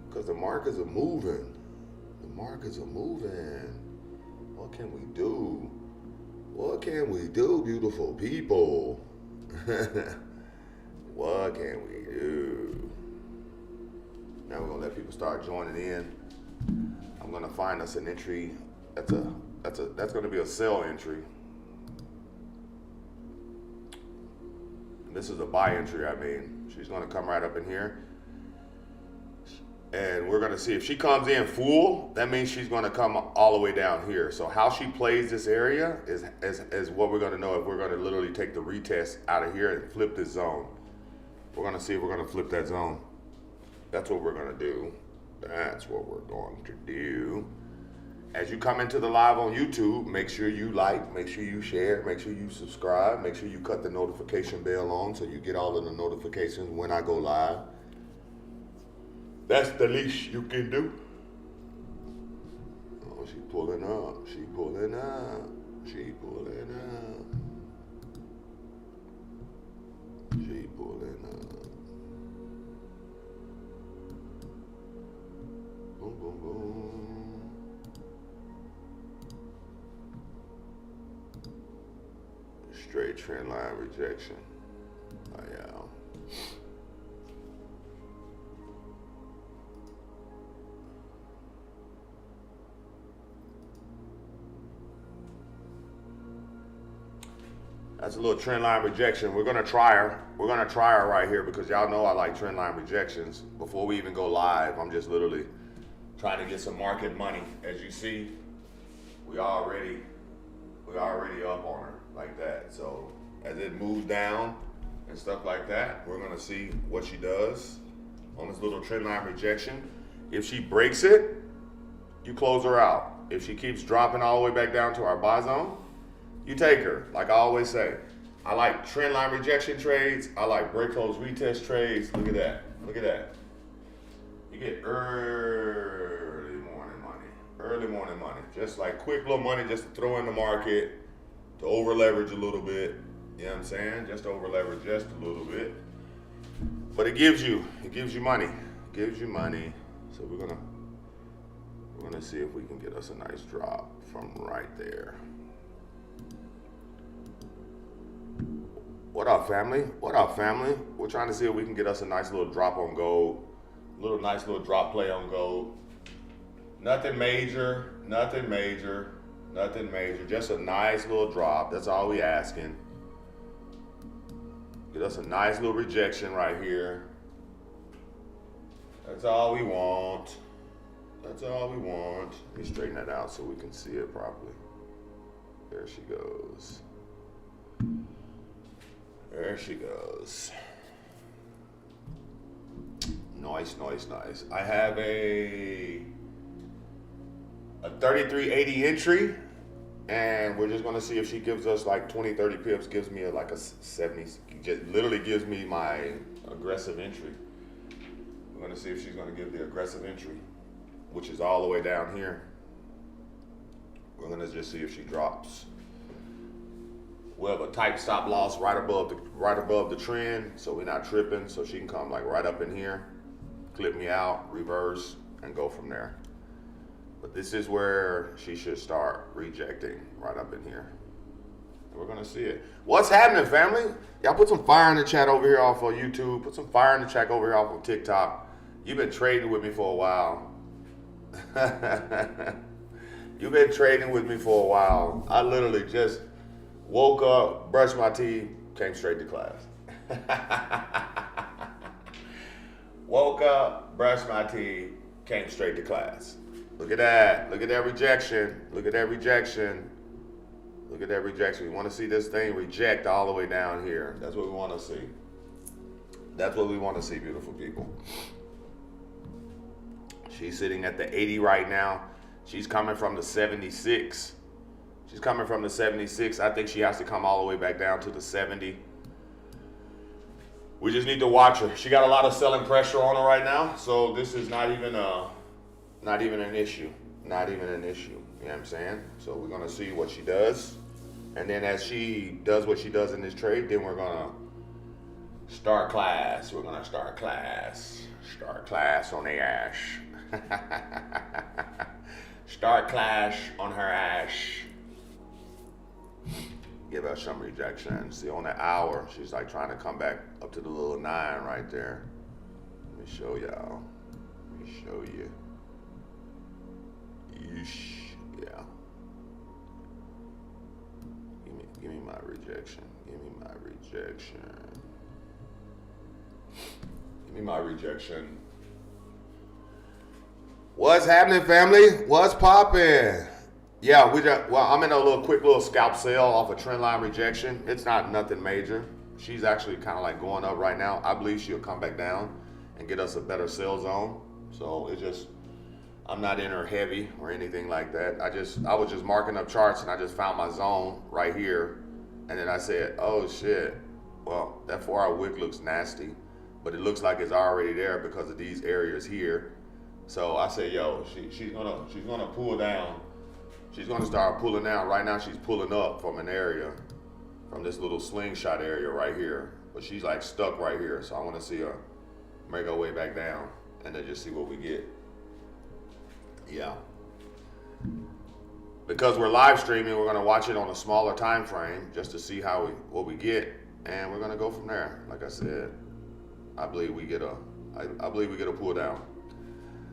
because the markets are moving. The markets are moving. What can we do? What can we do, beautiful people? What can we do? Now we're gonna let people start joining in. I'm gonna find us an entry. That's gonna be a sell entry. This is a buy entry, I mean. She's gonna come right up in here. And we're gonna see if she comes in full, that means she's gonna come all the way down here. So how she plays this area is what we're gonna know if we're gonna literally take the retest out of here and flip this zone. We're gonna see if we're gonna flip that zone. That's what we're gonna do. That's what we're going to do. As you come into the live on YouTube, make sure you like, make sure you share, make sure you subscribe, make sure you cut the notification bell on so you get all of the notifications when I go live. That's the least you can do. Oh, she pulling up. She pulling up. She pulling up. She pulling up. Boom, boom, boom. Straight trend line rejection. Oh, yeah. That's a little trend line rejection. We're gonna try her. We're gonna try her right here because y'all know I like trend line rejections. Before we even go live, I'm just literally trying to get some market money. As you see, we already up on her like that. So as it moves down and stuff like that, we're gonna see what she does on this little trend line rejection. If she breaks it, you close her out. If she keeps dropping all the way back down to our buy zone, you take her. Like I always say, I like trend line rejection trades. I like break close retest trades. Look at that. Look at that. You get early morning money. Early morning money. Just like quick little money just to throw in the market, to over leverage a little bit. You know what I'm saying? Just to over leverage just a little bit. But it gives you money. It gives you money. So we're gonna see if we can get us a nice drop from right there. What up, family? What up, family? We're trying to see if we can get us a nice little drop on gold. Nice little drop play on gold. Nothing major, nothing major, nothing major. Just a nice little drop. That's all we asking. Get us a nice little rejection right here. That's all we want. That's all we want. Let me straighten that out so we can see it properly. There she goes. There she goes. Nice, nice, nice. I have a 3380 entry, and we're just gonna see if she gives us like 20, 30 pips, gives me like a 70, literally gives me my aggressive entry. We're gonna see if she's gonna give the aggressive entry, which is all the way down here. We're gonna just see if she drops. We'll have a tight stop loss right above the trend, so we're not tripping. So she can come like right up in here, clip me out, reverse, and go from there. But this is where she should start rejecting, right up in here. And we're gonna see it. What's happening, family? Y'all put some fire in the chat over here off of YouTube. Put some fire in the chat over here off of TikTok. You've been trading with me for a while. You've been trading with me for a while. I literally just woke up, brushed my teeth, came straight to class. Woke up, brushed my teeth, came straight to class. Look at that. Look at that rejection. Look at that rejection. Look at that rejection. We want to see this thing reject all the way down here. That's what we want to see. That's what we want to see, beautiful people. She's sitting at the 80 right now. She's coming from the 76. She's coming from the 76. I think she has to come all the way back down to the 70. We just need to watch her. She got a lot of selling pressure on her right now, so this is not even an issue. Not even an issue. You know what I'm saying? So we're gonna see what she does, and then as she does what she does in this trade, then we're gonna start class. We're gonna start class. Start class on the ash. Start class on her ash. Give her some rejection. See, on the hour, she's like trying to come back up to the little 9 right there. Let me show y'all. Let me show you. Yeesh. Yeah. Give me my rejection. Give me my rejection. Give me my rejection. What's happening, family? What's poppin'? Yeah, I'm in a quick little scalp sale off a trend line rejection. It's not nothing major. She's actually kind of like going up right now. I believe she'll come back down and get us a better sell zone. So I'm not in her heavy or anything like that. I was just marking up charts and I just found my zone right here. And then I said, oh shit, well, that 4-hour wick looks nasty, but it looks like it's already there because of these areas here. So I said, yo, she's gonna pull down. She's gonna start pulling down. Right now she's pulling up from an area, from this little slingshot area right here. But she's like stuck right here. So I wanna see her make her way back down and then just see what we get. Yeah. Because we're live streaming, we're gonna watch it on a smaller time frame just to see what we get, and we're gonna go from there. Like I said, I believe we get a pull down.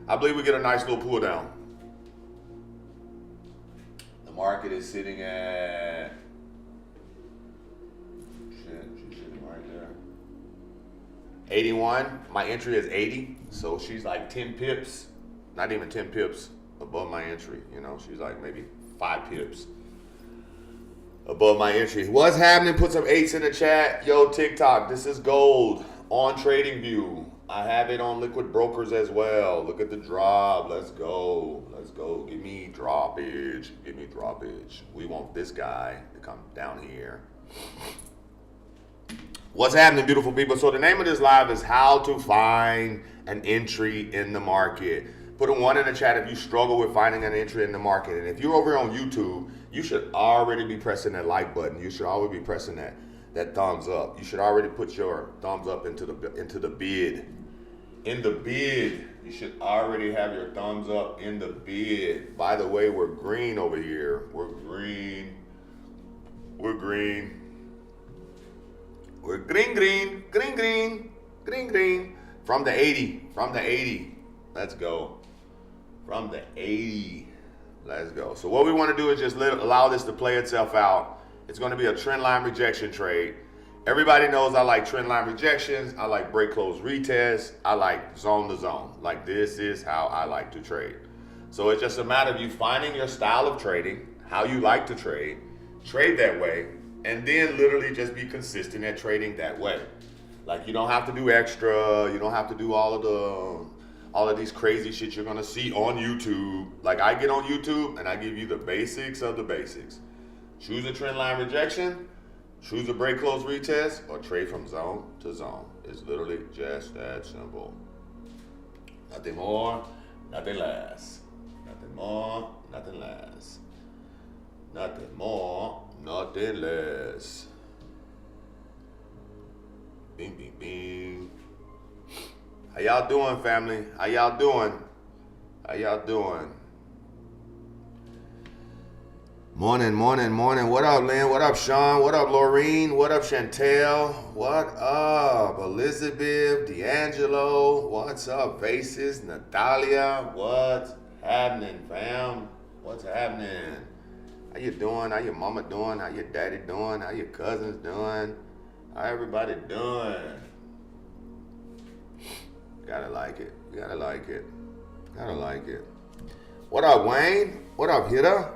I believe we get a nice little pull down. The market is sitting at she's sitting right there. 81. My entry is 80, so she's like 10 pips. Not even 10 pips above my entry, you know. She's like maybe 5 pips above my entry. What's happening? Put some 8s in the chat. Yo, TikTok, this is gold on TradingView. I have it on Liquid Brokers as well. Look at the drop. Let's go. Let's go. Give me droppage. Give me droppage. We want this guy to come down here. What's happening, beautiful people? So the name of this live is how to find an entry in the market. Put a 1 in the chat if you struggle with finding an entry in the market. And if you're over on YouTube, you should already be pressing that like button. You should always be pressing that thumbs up. You should already put your thumbs up into the bid. In the bid, you should already have your thumbs up in the bid. By the way, we're green over here. We're green. We're green. We're green, green, green, green, green, green. From the 80. From the 80. Let's go. From the 80. Let's go. So what we want to do is just allow this to play itself out. It's going to be a trend line rejection trade. Everybody knows I like trend line rejections. I like break close retests. I like zone to zone. Like this is how I like to trade. So it's just a matter of you finding your style of trading, how you like to trade that way, and then literally just be consistent at trading that way. Like you don't have to do extra. You don't have to do all of these crazy shit you're gonna see on YouTube. Like I get on YouTube and I give you the basics of the basics. Choose a trend line rejection, choose a break close retest, or trade from zone to zone. It's literally just that simple. Nothing more, nothing less. Nothing more, nothing less. Nothing more, nothing less. Bing, bing, bing. How y'all doing, family? How y'all doing? How y'all doing? Morning, morning, morning. What up, Lynn? What up, Sean? What up, Laureen? What up, Chantel? What up, Elizabeth? D'Angelo? What's up, Faces? Natalia? What's happening, fam? What's happening? How you doing? How your mama doing? How your daddy doing? How your cousins doing? How everybody doing? Gotta like it. Gotta like it. Gotta like it. What up, Wayne? What up, Hitter?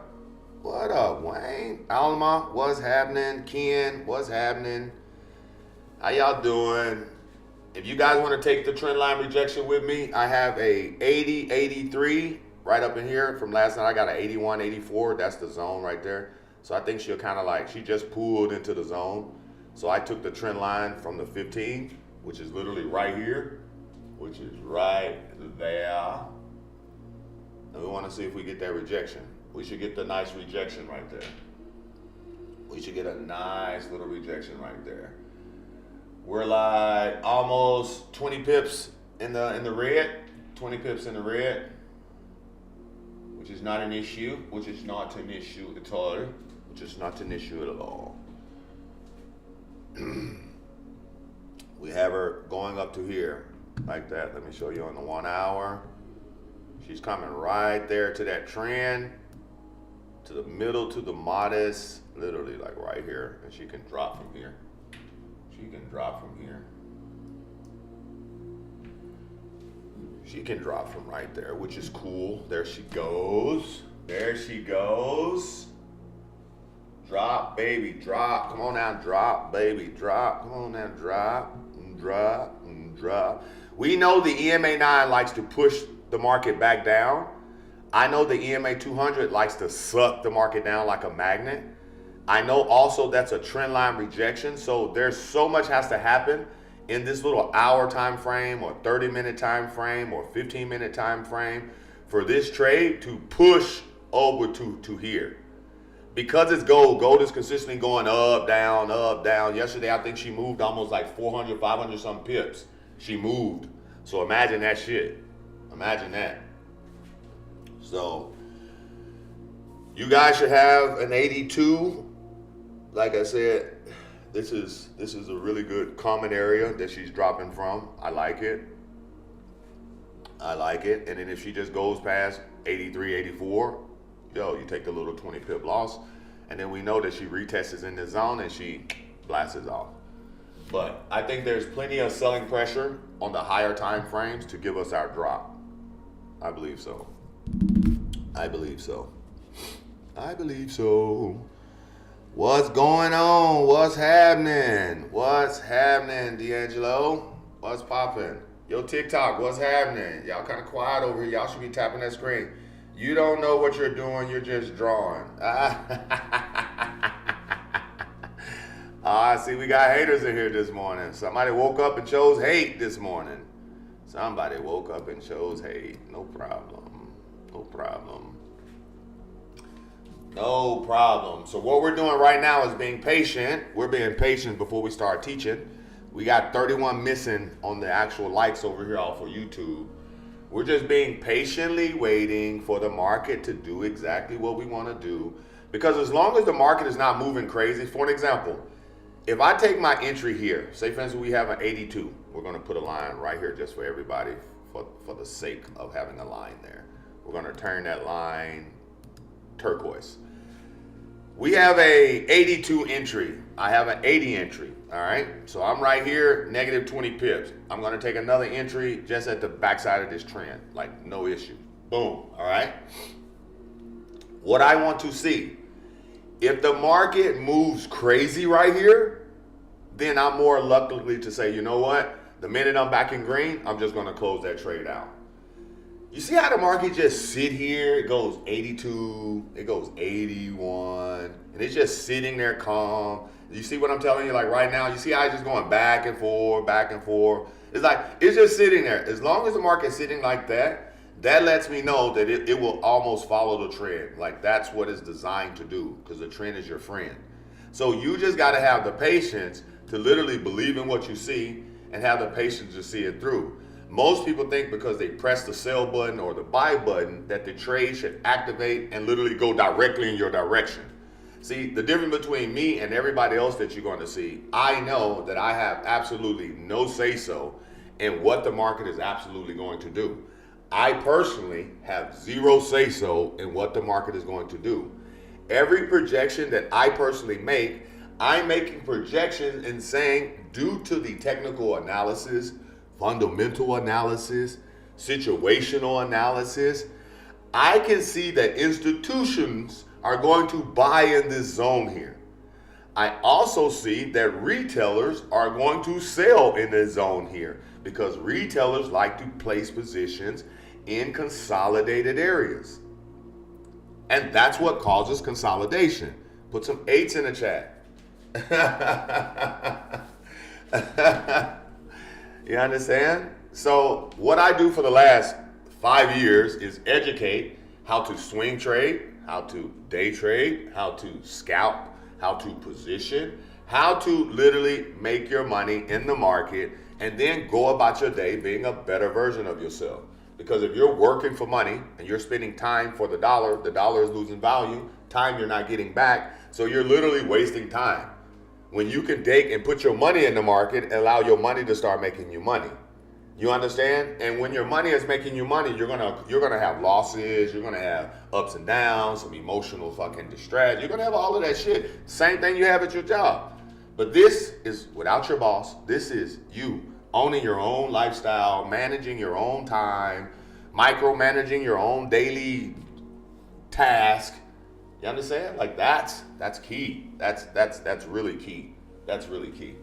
What up, Wayne? Alma, what's happening? Ken, what's happening? How y'all doing? If you guys want to take the trend line rejection with me, I have a 80, 83 right up in here. From last night, I got an 81, 84. That's the zone right there. So I think she'll kind of like, she just pulled into the zone. So I took the trend line from the 15, which is literally right here, which is right there. And we want to see if we get that rejection. We should get the nice rejection right there. We should get a nice little rejection right there. We're like almost 20 pips in the red, 20 pips in the red, which is not an issue, which is not an issue at all, which is not an issue at all. We have her going up to here like that. Let me show you on the 1 hour. She's coming right there to that trend, to the middle, to the modest, literally like right here, and she can drop from here. She can drop from here. She can drop from right there, which is cool. There she goes. There she goes. Drop, baby, drop. Come on now, drop, baby, drop. Come on now, drop, and drop, and drop. We know the EMA 9 likes to push the market back down. I know the EMA 200 likes to suck the market down like a magnet. I know also that's a trend line rejection. So there's so much has to happen in this little hour time frame or 30-minute time frame or 15-minute time frame for this trade to push over to here. Because it's gold, gold is consistently going up, down, up, down. Yesterday, I think she moved almost like 400, 500 some pips. She moved. So imagine that shit. Imagine that. So you guys should have an 82. Like I said, this is a really good common area that she's dropping from. I like it. I like it. And then if she just goes past 83, 84, yo, you take the little 20 pip loss, and then we know that she retests in the zone and she blasts off. But I think there's plenty of selling pressure on the higher time frames to give us our drop. I believe so. I believe so. I believe so. What's going on? What's happening? What's happening, D'Angelo? What's popping? Yo, TikTok, what's happening? Y'all kind of quiet over here. Y'all should be tapping that screen. You don't know what you're doing, you're just drawing. See, we got haters in here this morning. Somebody woke up and chose hate this morning. Somebody woke up and chose hate. No problem. No problem. No problem. So what we're doing right now is being patient. We're being patient before we start teaching. We got 31 missing on the actual likes over here off of YouTube. We're just being patiently waiting for the market to do exactly what we want to do. Because as long as the market is not moving crazy, for an example, if I take my entry here, say for instance we have an 82, we're going to put a line right here just for everybody for the sake of having a line there. We're going to turn that line turquoise. We have a 82 entry. I have an 80 entry. All right. So I'm right here, negative 20 pips. I'm going to take another entry just at the backside of this trend. Like no issue. Boom. All right. What I want to see, if the market moves crazy right here, then I'm more likely to say, you know what? The minute I'm back in green, I'm just going to close that trade out. You see how the market just sit here? It goes 82, it goes 81, and it's just sitting there calm. You see what I'm telling you? Like right now, you see how it's just going back and forth, back and forth. It's like, it's just sitting there. As long as the market's sitting like that, that lets me know that it will almost follow the trend. Like that's what it's designed to do, because the trend is your friend. So you just got to have the patience to literally believe in what you see and have the patience to see it through. Most people think because they press the sell button or the buy button that the trade should activate and literally go directly in your direction. See, the difference between me and everybody else that you're going to see, I know that I have absolutely no say-so in what the market is absolutely going to do. I personally have zero say-so in what the market is going to do. Every projection that I personally make, I'm making projections and saying due to the technical analysis, fundamental analysis, situational analysis, I can see that institutions are going to buy in this zone here. I also see that retailers are going to sell in this zone here because retailers like to place positions in consolidated areas. And that's what causes consolidation. Put some 8s in the chat. You understand? So what I do for the last 5 years is educate how to swing trade, how to day trade, how to scalp, how to position, how to literally make your money in the market and then go about your day being a better version of yourself. Because if you're working for money and you're spending time for the dollar is losing value, time you're not getting back, so you're literally wasting time. When you can take and put your money in the market and allow your money to start making you money. You understand? And when your money is making you money, you're gonna have losses, you're gonna have ups and downs, some emotional fucking distress. You're gonna have all of that shit. Same thing you have at your job. But this is without your boss. This is you owning your own lifestyle, managing your own time, micromanaging your own daily task. You understand? Like that's key. That's really key. That's really key.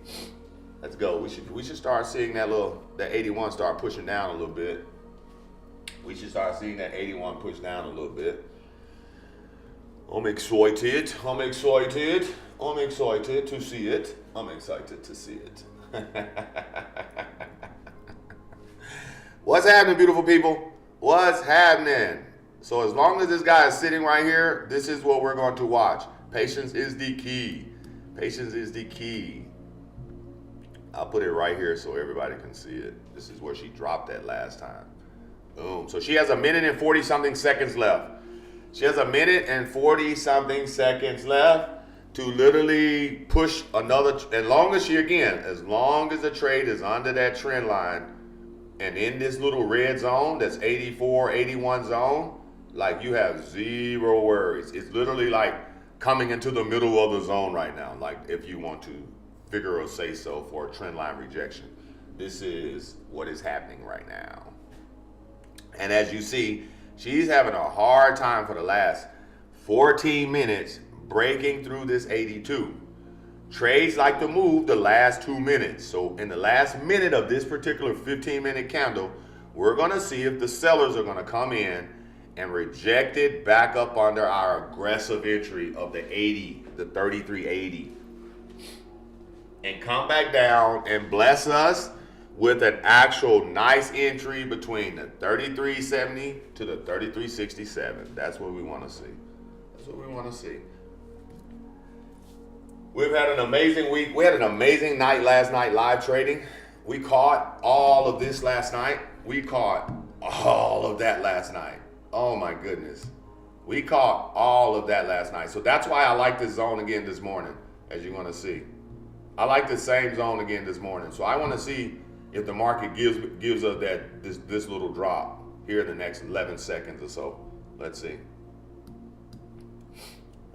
Let's go. We should start seeing that 81 start pushing down a little bit. We should start seeing that 81 push down a little bit. I'm excited to see it. I'm excited to see it. What's happening, beautiful people? What's happening? So as long as this guy is sitting right here, this is what we're going to watch. Patience is the key. Patience is the key. I'll put it right here so everybody can see it. This is where she dropped that last time. Boom. So she has 1 minute and 40 something seconds left. She has 1 minute and 40 something seconds left to literally push another, as long as the trade is under that trend line and in this little red zone, that's 84, 81 zone, like you have zero worries. It's literally like coming into the middle of the zone right now. Like if you want to figure or say so for a trend line rejection, this is what is happening right now. And as you see, she's having a hard time for the last 14 minutes breaking through this 82. Trades like to move the last 2 minutes. So in the last minute of this particular 15-minute candle, we're going to see if the sellers are going to come in and reject it back up under our aggressive entry of the 80, the 3380. And come back down and bless us with an actual nice entry between the 3370 to the 3367. That's what we want to see. That's what we want to see. We've had an amazing week. We had an amazing night last night live trading. We caught all of this last night. We caught all of that last night. Oh my goodness. We caught all of that last night. So that's why I like this zone again this morning, as you're going to see. I like the same zone again this morning. So I want to see if the market gives us this little drop here in the next 11 seconds or so. Let's see.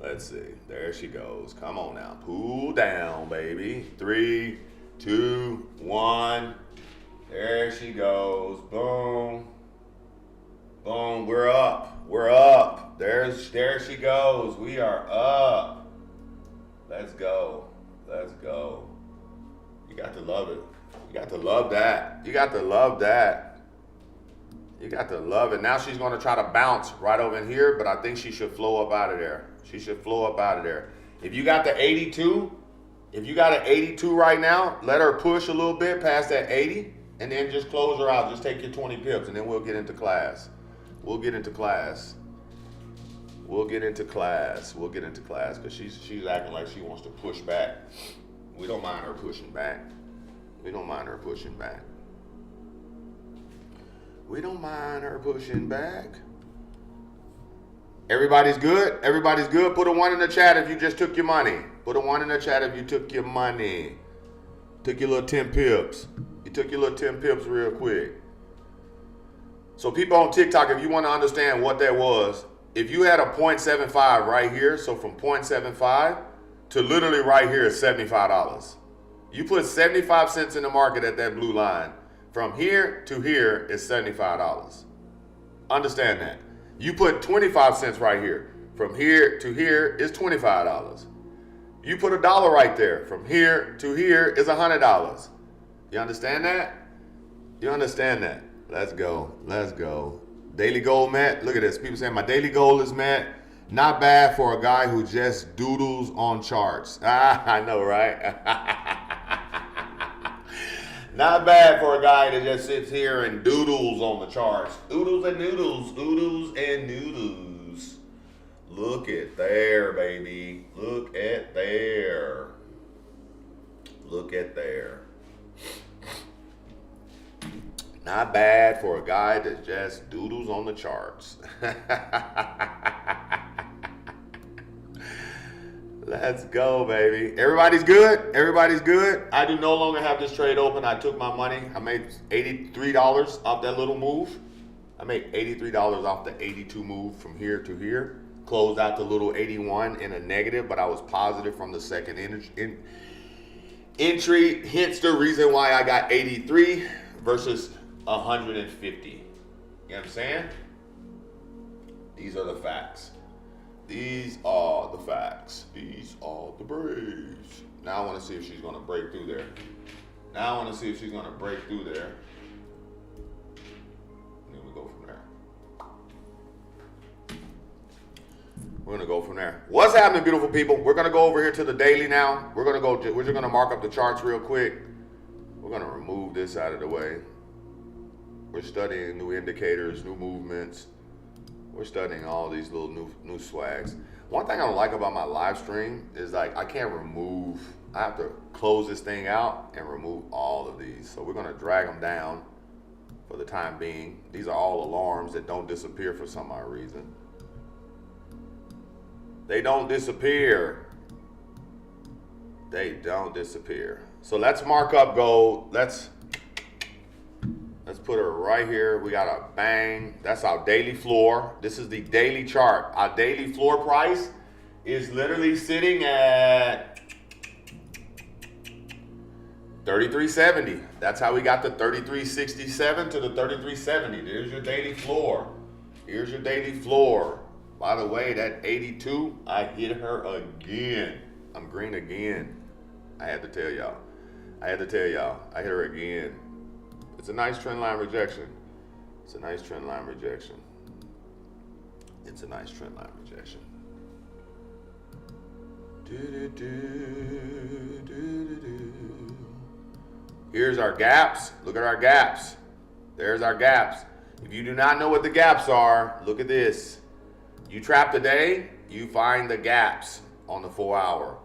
Let's see. There she goes. Come on now. Pull down, baby. 3, 2, 1. There she goes. Boom. Boom. We're up. We're up. There she goes. We are up. Let's go. Let's go. You got to love it. You got to love that. You got to love that. You got to love it. Now she's going to try to bounce right over in here, but I think she should flow up out of there. She should flow up out of there. If you got the 82, if you got an 82 right now, let her push a little bit past that 80 and then just close her out. Just take your 20 pips and then we'll get into class. We'll get into class. We'll get into class. We'll get into class because she's acting like she wants to push back. We don't mind her pushing back. We don't mind her pushing back. We don't mind her pushing back. Everybody's good? Everybody's good? Put a 1 in the chat if you just took your money. Put a 1 in the chat if you took your money. Took your little 10 pips. You took your little 10 pips real quick. So people on TikTok, if you want to understand what that was, if you had a 0.75 right here, so from 0.75 to literally right here is $75. You put 75 cents in the market at that blue line. From here to here is $75. Understand that. You put 25 cents right here. From here to here is $25. You put $1 right there. From here to here is $100. You understand that? You understand that? Let's go. Let's go. Daily goal met. Look at this. People saying my daily goal is met. Not bad for a guy who just doodles on charts. I know, right? Not bad for a guy that just sits here and doodles on the charts. Oodles and noodles. Oodles and noodles. Look at there, baby. Look at there. Look at there. Not bad for a guy that just doodles on the charts. Let's go, baby. Everybody's good? Everybody's good? I do no longer have this trade open. I took my money. I made $83 off that little move. I made $83 off the 82 move from here to here. Closed out the little 81 in a negative, but I was positive from the second entry. Hence the reason why I got 83 versus 150. You know what I'm saying? These are the facts. These are the facts. These are the Braves. Now I want to see if she's going to break through there. Now I want to see if she's going to break through there. And then we go from there. We're going to go from there. What's happening, beautiful people? We're going to go over here to the daily now. We're just going to mark up the charts real quick. We're going to remove this out of the way. We're studying new indicators, new movements. We're studying all these little new swags. One thing I don't like about my live stream is like I can't remove, I have to close this thing out and remove all of these. So we're gonna drag them down for the time being. These are all alarms that don't disappear for some odd reason. They don't disappear. They don't disappear. So let's mark up gold. Let's put her right here. We got a bang. That's our daily floor. This is the daily chart. Our daily floor price is literally sitting at 33.70. That's how we got the 33.67 to the 33.70. There's your daily floor. Here's your daily floor. By the way, that 82, I hit her again. I'm green again. I had to tell y'all. I hit her again. It's a nice trend line rejection. It's a nice trend line rejection. It's a nice trend line rejection. Here's our gaps. Look at our gaps. There's our gaps. If you do not know what the gaps are, look at this. You trap the day, you find the gaps on the 4 hour.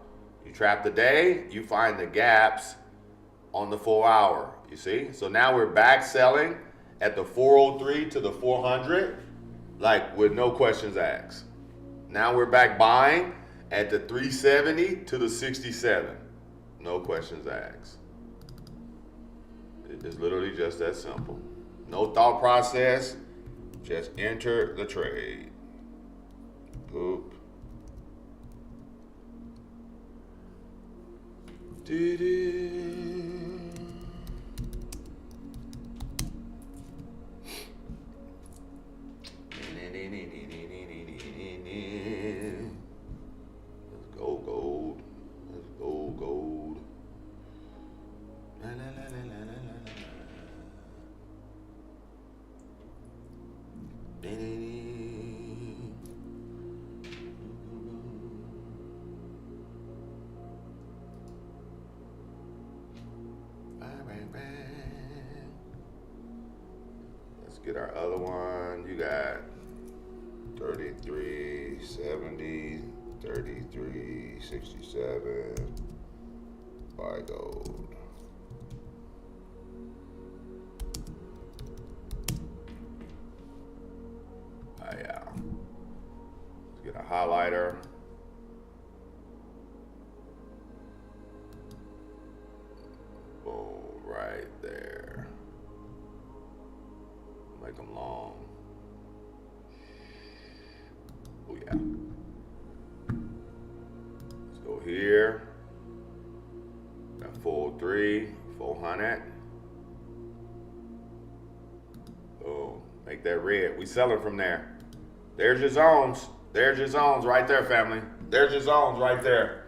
You trap the day, you find the gaps on the 4 hour. You see? So now we're back selling at the 403 to the 400, like with no questions asked. Now we're back buying at the 370 to the 67. No questions asked. It is literally just that simple. No thought process, just enter the trade. Oop. Let's go gold. Let's go gold. La, la, la, la, la, la, la. Let's get our other one. You got 33.70, 33.67. Buy gold. Oh yeah. Let's get a highlighter. Boom, right there. Make them long. Oh yeah. Let's go here. Got 403, 400. Boom. Make that red. We selling from there. There's your zones. There's your zones right there, family. There's your zones right there.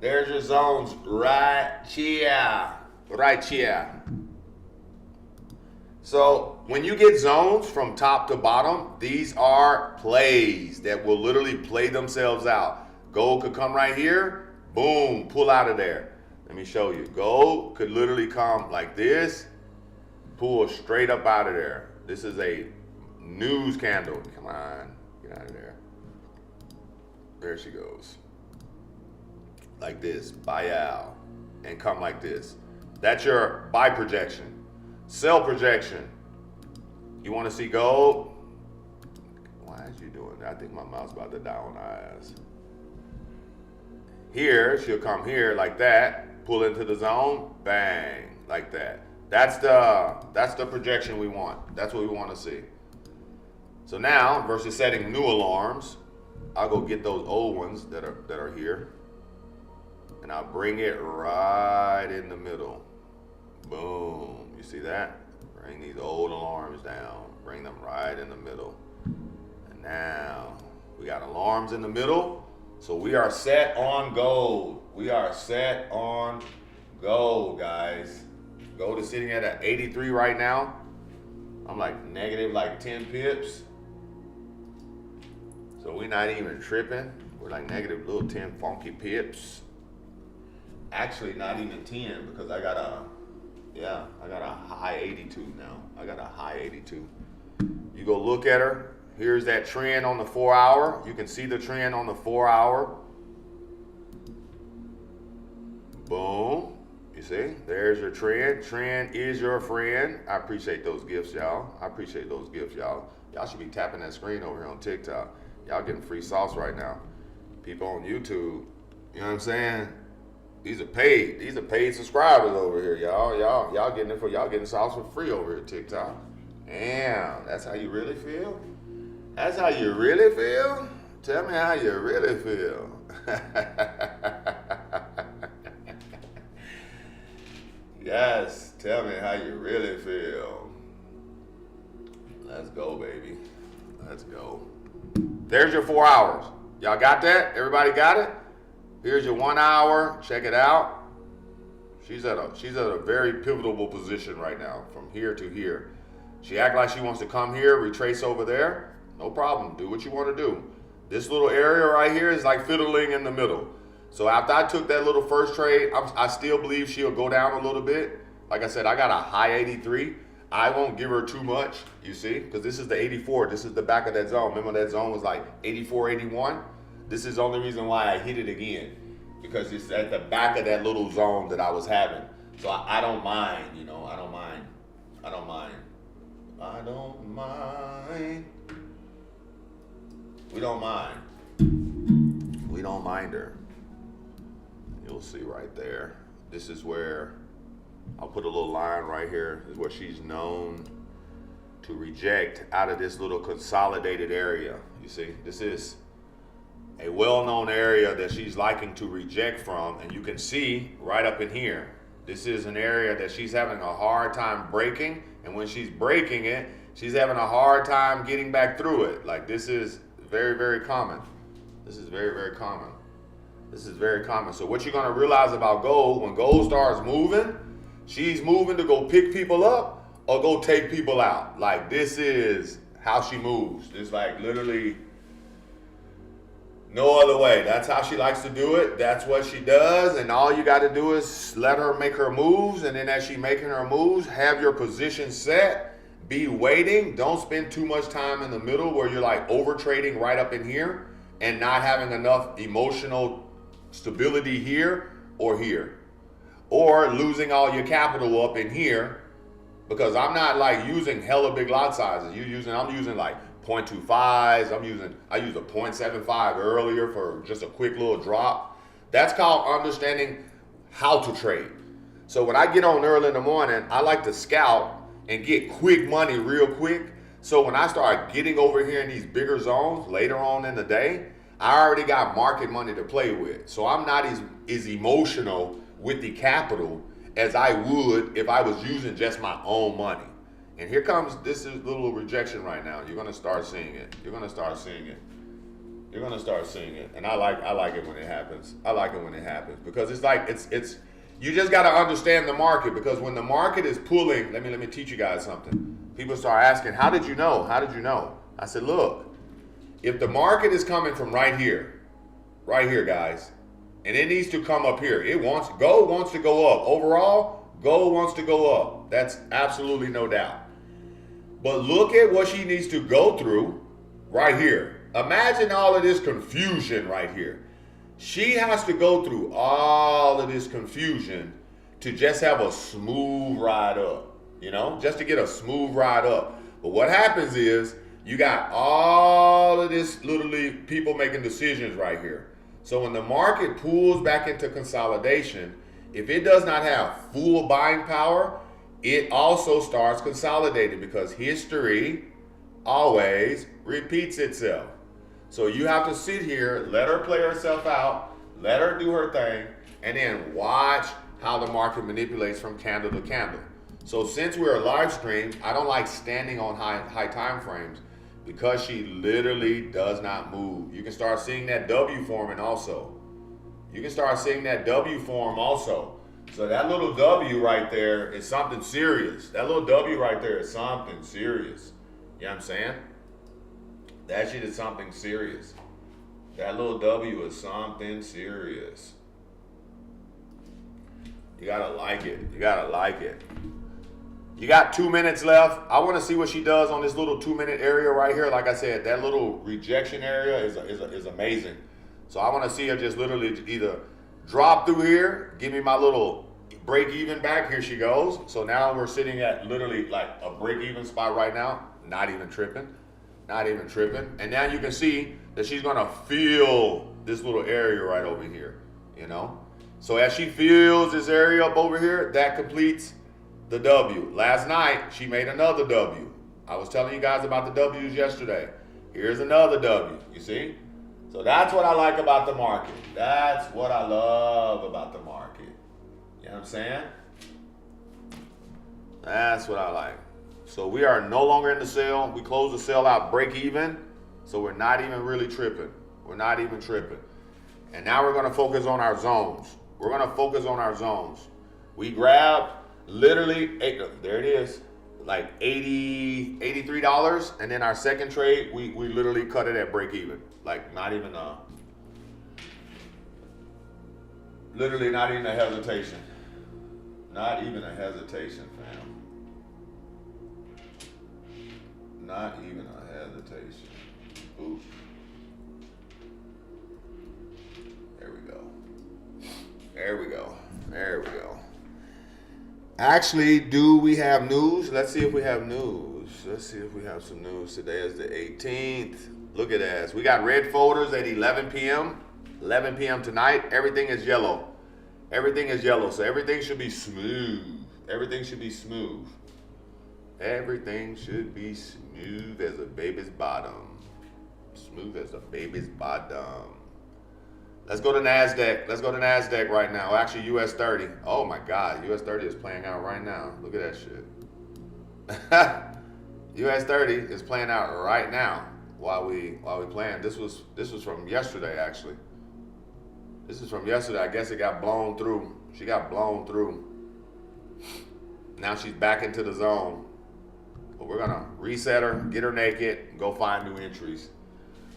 There's your zones right here. Right here. So when you get zones from top to bottom, these are plays that will literally play themselves out. Gold could come right here, boom, pull out of there. Let me show you. Gold could literally come like this, pull straight up out of there. This is a news candle. Come on, get out of there. There she goes. Like this, buy out, and come like this. That's your buy projection. Sell projection. You want to see gold? Why is you doing that? I think my mouse about to die on our ass. Here, she'll come here like that, pull into the zone, bang, like that. That's the projection we want. That's what we want to see. So now, versus setting new alarms, I'll go get those old ones that are here, and I'll bring it right in the middle. Boom. You see that? Bring these old alarms down. Bring them right in the middle. And now we got alarms in the middle. So we are set on gold. We are set on gold, guys. Gold is sitting at 83 right now. I'm like negative like 10 pips. So we're not even tripping. We're like negative little 10 funky pips. Actually not even 10 because I got a high 82 now. I got a high 82. You go look at her. Here's that trend on the 4 hour. You can see the trend on the 4 hour. Boom. You see? There's your trend. Trend is your friend. I appreciate those gifts, y'all. I appreciate those gifts, y'all. Y'all should be tapping that screen over here on TikTok. Y'all getting free sauce right now. People on YouTube, you know what I'm saying? These are paid subscribers over here, y'all. Y'all getting sauce for free over here at TikTok. Damn, that's how you really feel? That's how you really feel? Tell me how you really feel. Yes, tell me how you really feel. Let's go, baby. Let's go. There's your 4 hours. Y'all got that? Everybody got it? Here's your 1 hour. Check it out. She's at a very pivotal position right now, from here to here. She act like she wants to come here, retrace over there. No problem. Do what you want to do. This little area right here is like fiddling in the middle. So after I took that little first trade, I still believe she'll go down a little bit. Like I said, I got a high 83. I won't give her too much, you see, because this is the 84. This is the back of that zone. Remember that zone was like 84, 81? This is the only reason why I hit it again, because it's at the back of that little zone that I was having. So I don't mind, you know, I don't mind. We don't mind her. You'll see right there. This is where I'll put a little line right here. This is where she's known to reject out of this little consolidated area. You see, this is a well-known area that she's liking to reject from, and you can see right up in here. This is an area that she's having a hard time breaking, and when she's breaking it, she's having a hard time getting back through it. Like, this is very, very common. This is very, very common. This is very common. So what you're gonna realize about gold, when gold starts moving, she's moving to go pick people up or go take people out. Like, this is how she moves. It's like literally no other way. That's how she likes to do it. That's what she does. And all you got to do is let her make her moves. And then as she's making her moves, have your position set. Be waiting. Don't spend too much time in the middle where you're like over trading right up in here and not having enough emotional stability here, or losing all your capital up in here, because I'm not like using hella big lot sizes. I'm using like 0.25s. I used a 0.75 earlier for just a quick little drop. That's called understanding how to trade. So when I get on early in the morning, I like to scout and get quick money real quick. So when I start getting over here in these bigger zones later on in the day, I already got market money to play with. So I'm not as emotional with the capital as I would if I was using just my own money. And here comes this little rejection right now. You're gonna start seeing it. You're gonna start seeing it. And I like it when it happens. I like it when it happens, because it's like it's you just gotta understand the market, because when the market is pulling, let me teach you guys something. People start asking, how did you know? How did you know? I said, look, if the market is coming from right here, guys, and it needs to come up here. Gold wants to go up. Overall, gold wants to go up. That's absolutely no doubt. But look at what she needs to go through right here. Imagine all of this confusion right here. She has to go through all of this confusion to just have a smooth ride up. you know, just to get a smooth ride up. But what happens is you got all of this literally people making decisions right here. So when the market pulls back into consolidation, if it does not have full buying power, it also starts consolidating because history always repeats itself. So you have to sit here, let her play herself out, let her do her thing, and then watch how the market manipulates from candle to candle. So since we're a live stream, I don't like standing on high time frames because she literally does not move. You can start seeing that W forming also. You can start seeing that W form also. So that little W right there is something serious. That little W right there is something serious. You know what I'm saying? That shit is something serious. That little W is something serious. You gotta like it. You gotta like it. You got 2 minutes left. I want to see what she does on this little 2-minute area right here. Like I said, that little rejection area is amazing. So I want to see her just literally either drop through here, give me my little break even back. Here she goes. So now we're sitting at literally like a break even spot right now. Not even tripping. Not even tripping. And now you can see that she's going to feel this little area right over here, you know. So as she feels this area up over here, that completes the W. Last night, she made another W. I was telling you guys about the W's yesterday. Here's another W, you see? So that's what I like about the market. That's what I love about the market. You know what I'm saying? That's what I like. So we are no longer in the sale. We closed the sale out break even. So we're not even really tripping. We're not even tripping. And now we're going to focus on our zones. We're going to focus on our zones. We grabbed literally, there it is, like $83. And then our second trade, we literally cut it at break even. Like not even literally not even a hesitation. Not even a hesitation, fam. Not even a hesitation. Oof. There we go. There we go. There we go. Actually, do we have news? Let's see if we have news. Let's see if we have some news. Today is the 18th. Look at that. We got red folders at 11 p.m. 11 p.m. tonight. Everything is yellow. Everything is yellow. So everything should be smooth. Everything should be smooth. Everything should be smooth as a baby's bottom. Smooth as a baby's bottom. Let's go to NASDAQ. Let's go to NASDAQ right now. Actually, US 30. Oh my God, US 30 is playing out right now. Look at that shit. US 30 is playing out right now while we playing. This was from yesterday actually. This is from yesterday. I guess it got blown through. She got blown through. Now she's back into the zone. But we're gonna reset her, get her naked, and go find new entries.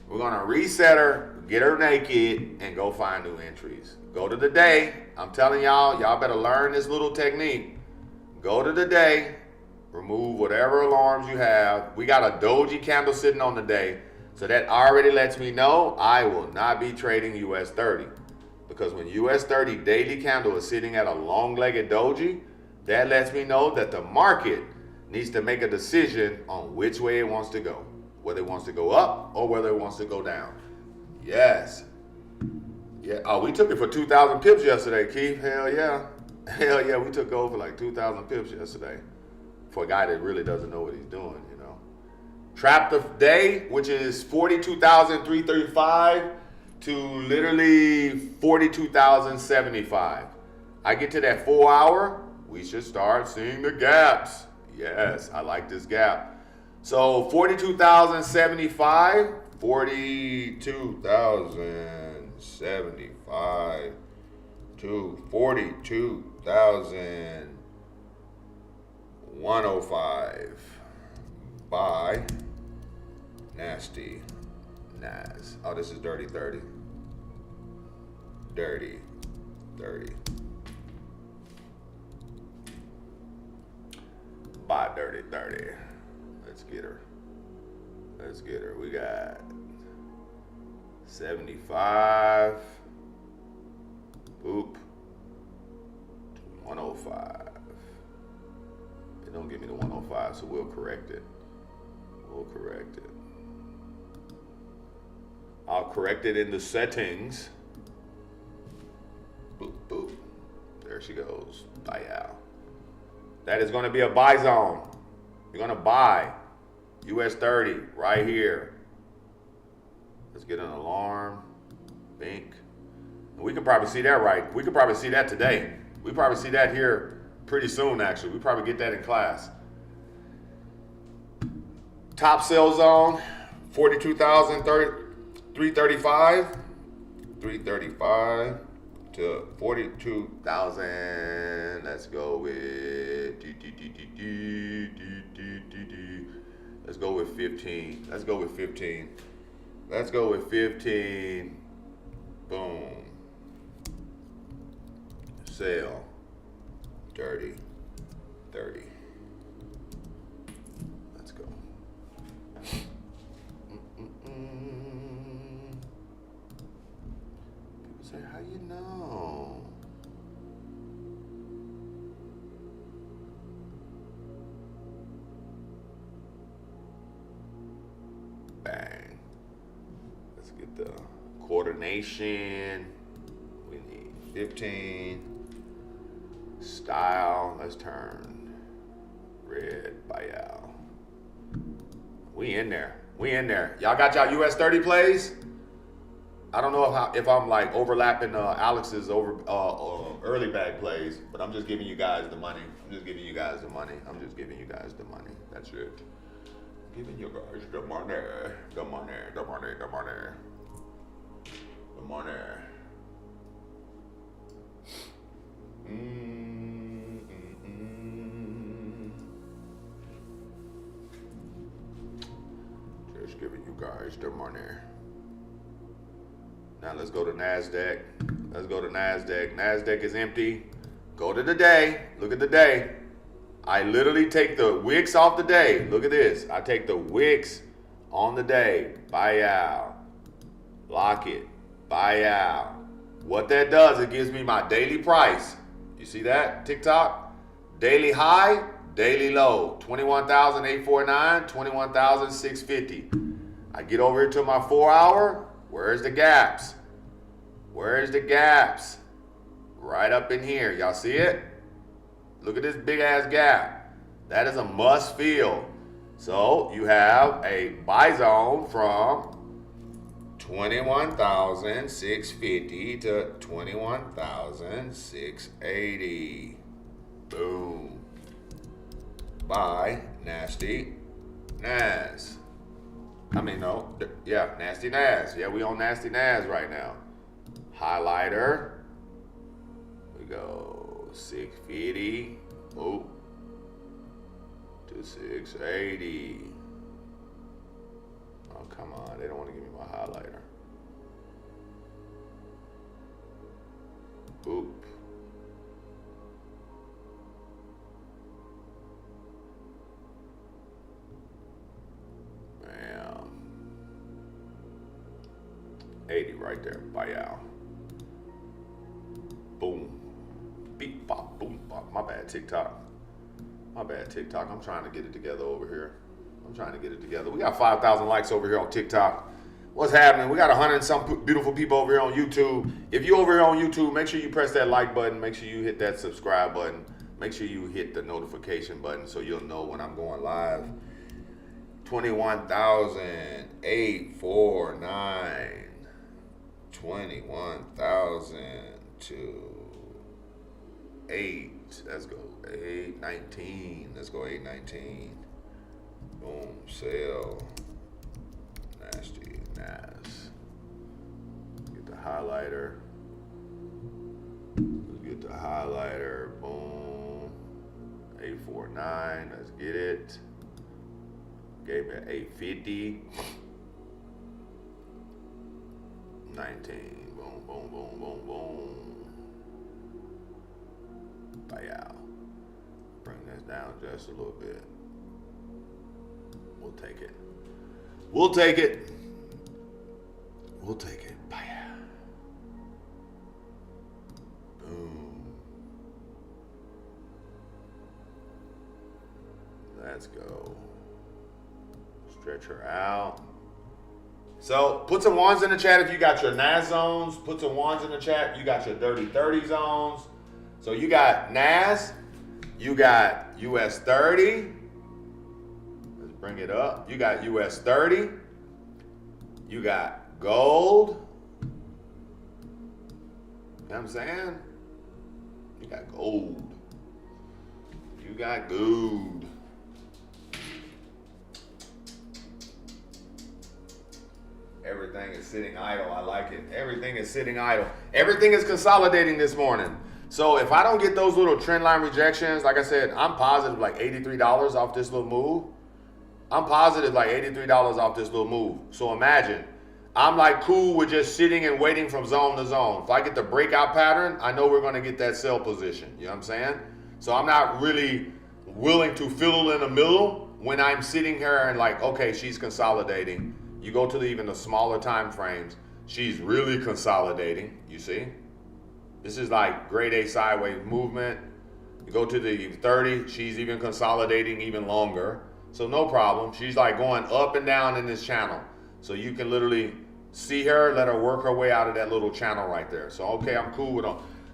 We're gonna reset her, get her naked, and go find new entries. Go to the day. I'm telling y'all better learn this little technique. Go to the day, remove whatever alarms you have. We got a doji candle sitting on the day, so that already lets me know I will not be trading US 30. Because when US 30 daily candle is sitting at a long-legged doji, that lets me know that the market needs to make a decision on which way it wants to go. Whether it wants to go up or whether it wants to go down. Yes. Yeah. Oh, we took it for 2,000 pips yesterday, Keith. Hell yeah. Hell yeah, we took over like 2,000 pips yesterday. For a guy that really doesn't know what he's doing, you know. Trap the day, which is 42,335 to literally 42,075. I get to that 4 hour, we should start seeing the gaps. Yes, I like this gap. So 42,075, 42,075 to 42,105 by Nasty Nas. Oh, this is Dirty 30. Dirty 30. By Dirty 30. Let's get her. Let's get her. We got 75. Boop. 105. It don't give me the 105, so we'll correct it. We'll correct it. I'll correct it in the settings. Boop, boop. There she goes. Buy out. That is going to be a buy zone. You're going to buy US 30 right here. Let's get an alarm. Bink. And we can probably see that right. We could probably see that today. We probably see that here pretty soon, actually. We probably get that in class. Top sell zone, 42,335. 335 to 42,000. Let's go with let's go with 15. Let's go with 15. Let's go with 15. Boom. Sell. Dirty. 30. Let's go. People say, how you know? Bang. Let's get the coordination. We need 15. Style. Let's turn red buyout. We in there. We in there. Y'all got y'all US 30 plays? I don't know if I'm like overlapping Alex's early bag plays, but I'm just giving you guys the money. I'm just giving you guys the money. I'm just giving you guys the money. That's it. Giving you guys the money. The money. The money. The money. The money. Just giving you guys the money. Now let's go to NASDAQ. Let's go to NASDAQ. NASDAQ is empty. Go to the day. Look at the day. I literally take the wicks off the day. Look at this. I take the wicks on the day. Buy out. Lock it. Buy out. What that does, it gives me my daily price. You see that? TikTok? Daily high, daily low. 21,849, 21,650. I get over here to my 4 hour. Where's the gaps? Where's the gaps? Right up in here. Y'all see it? Look at this big ass gap. That is a must fill. So you have a buy zone from 21,650 to 21,680. Boom. Buy nasty Nas. Nasty Nas. Yeah, we on nasty Nas right now. Highlighter. We go 650. Oh. To 680. Oh, come on. They don't want to give me my highlighter. Boop. Bam. 80 right there. Buy out. Boom. Beep, bop, boom, bop. My bad, TikTok. My bad, TikTok. I'm trying to get it together over here. I'm trying to get it together. We got 5,000 likes over here on TikTok. What's happening? We got 100 and some beautiful people over here on YouTube. If you over here on YouTube, make sure you press that like button. Make sure you hit that subscribe button. Make sure you hit the notification button so you'll know when I'm going live. 21,849. 21,000 to 8. Let's go 819. Let's go 819. Boom. Sell. Nasty Nas. Get the highlighter. Let's get the highlighter. Boom. 849. Let's get it. Gave me 850. 19. Boom, boom, boom, boom, boom. Buy out. Bring this down just a little bit. We'll take it. We'll take it. We'll take it. Buy out. Boom. Let's go. Stretch her out. So put some ones in the chat if you got your NAS zones. Put some ones in the chat. You got your dirty 30 zones. So you got NAS. You got US 30. Let's bring it up. You got US 30. You got gold. You know what I'm saying? You got gold. You got gold. Everything is sitting idle. I like it. Everything is sitting idle. Everything is consolidating this morning. So if I don't get those little trend line rejections, like I said, I'm positive like $83 off this little move. I'm positive like $83 off this little move. So imagine, I'm like cool with just sitting and waiting from zone to zone. If I get the breakout pattern, I know we're going to get that sell position. You know what I'm saying? So I'm not really willing to fiddle in the middle when I'm sitting here and like, okay, she's consolidating. You go to even the smaller time frames, she's really consolidating, you see? This is like grade A sideways movement. You go to the 30, she's even consolidating even longer. So no problem. She's like going up and down in this channel. So you can literally see her, let her work her way out of that little channel right there. So okay, I'm cool with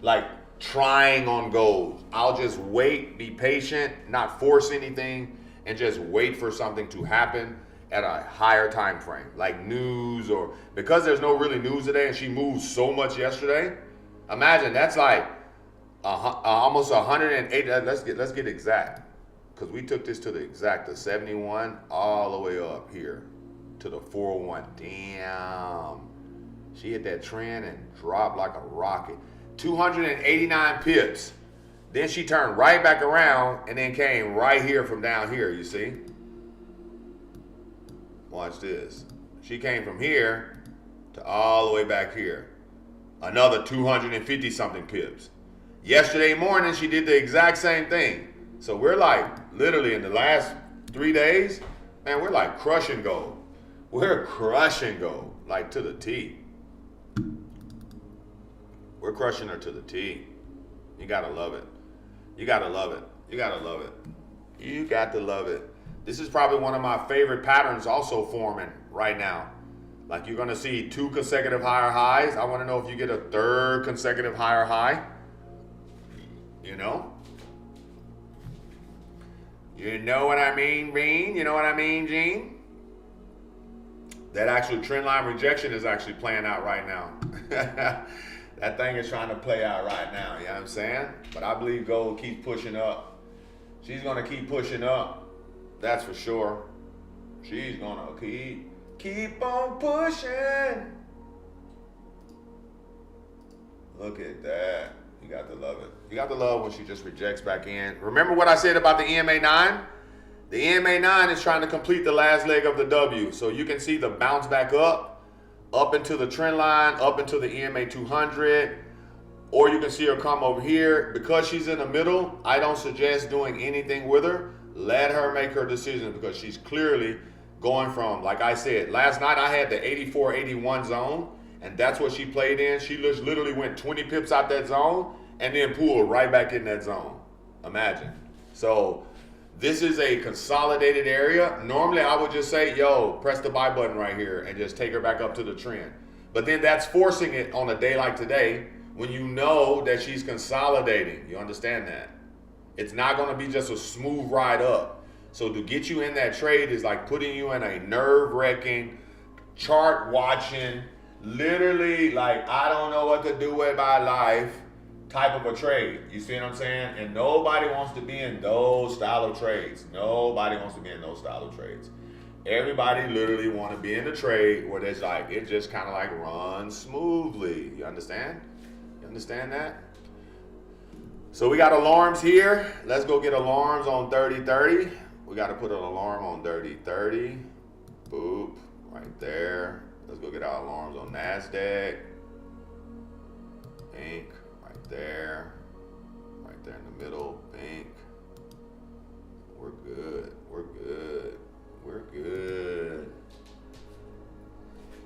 like trying on gold. I'll just wait, be patient, not force anything, and just wait for something to happen at a higher time frame, like news, or because there's no really news today and she moved so much yesterday. Imagine that's like almost 108. Let's get exact, because we took this to the exact, the 71 all the way up here to the 401. Damn, she hit that trend and dropped like a rocket. 289 pips. Then she turned right back around and then came right here from down here. You see? Watch this. She came from here to all the way back here. Another 250 something pips. Yesterday morning, she did the exact same thing. So we're like, literally in the last 3 days, man, we're like crushing gold. We're crushing gold, like to the T. We're crushing her to the T. You gotta love it. You gotta love it. You gotta love it. You got to love it. This is probably one of my favorite patterns also forming right now. Like you're gonna see 2 consecutive higher highs. I wanna know if you get a 3rd consecutive higher high. You know? You know what I mean, Bean? You know what I mean, Gene? That actual trend line rejection is actually playing out right now. That thing is trying to play out right now, you know what I'm saying? But I believe gold keeps pushing up. She's gonna keep pushing up. That's for sure. She's gonna keep on pushing. Look at that. You got to love it. You got to love when she just rejects back in. Remember what I said about the EMA 9? The EMA 9 is trying to complete the last leg of the W. So you can see the bounce back up into the trend line, up into the EMA 200. Or you can see her come over here. Because she's in the middle, I don't suggest doing anything with her. Let her make her decision, because she's clearly going from, like I said, last night I had the 84, 81 zone, and that's what she played in. She literally went 20 pips out that zone and then pulled right back in that zone. Imagine. So this is a consolidated area. Normally I would just say, yo, press the buy button right here and just take her back up to the trend. But then that's forcing it on a day like today when you know that she's consolidating. You understand that? It's not going to be just a smooth ride up. So to get you in that trade is like putting you in a nerve-wracking, chart-watching, literally like I don't know what to do with my life type of a trade. You see what I'm saying? And nobody wants to be in those style of trades. Nobody wants to be in those style of trades. Everybody literally want to be in a trade where there's like, it just kind of like runs smoothly. You understand? You understand that? So we got alarms here. Let's go get alarms on 30-30. We got to put an alarm on 30-30. Boop, right there. Let's go get our alarms on NASDAQ. Pink, right there. Right there in the middle, pink. We're good, we're good, we're good.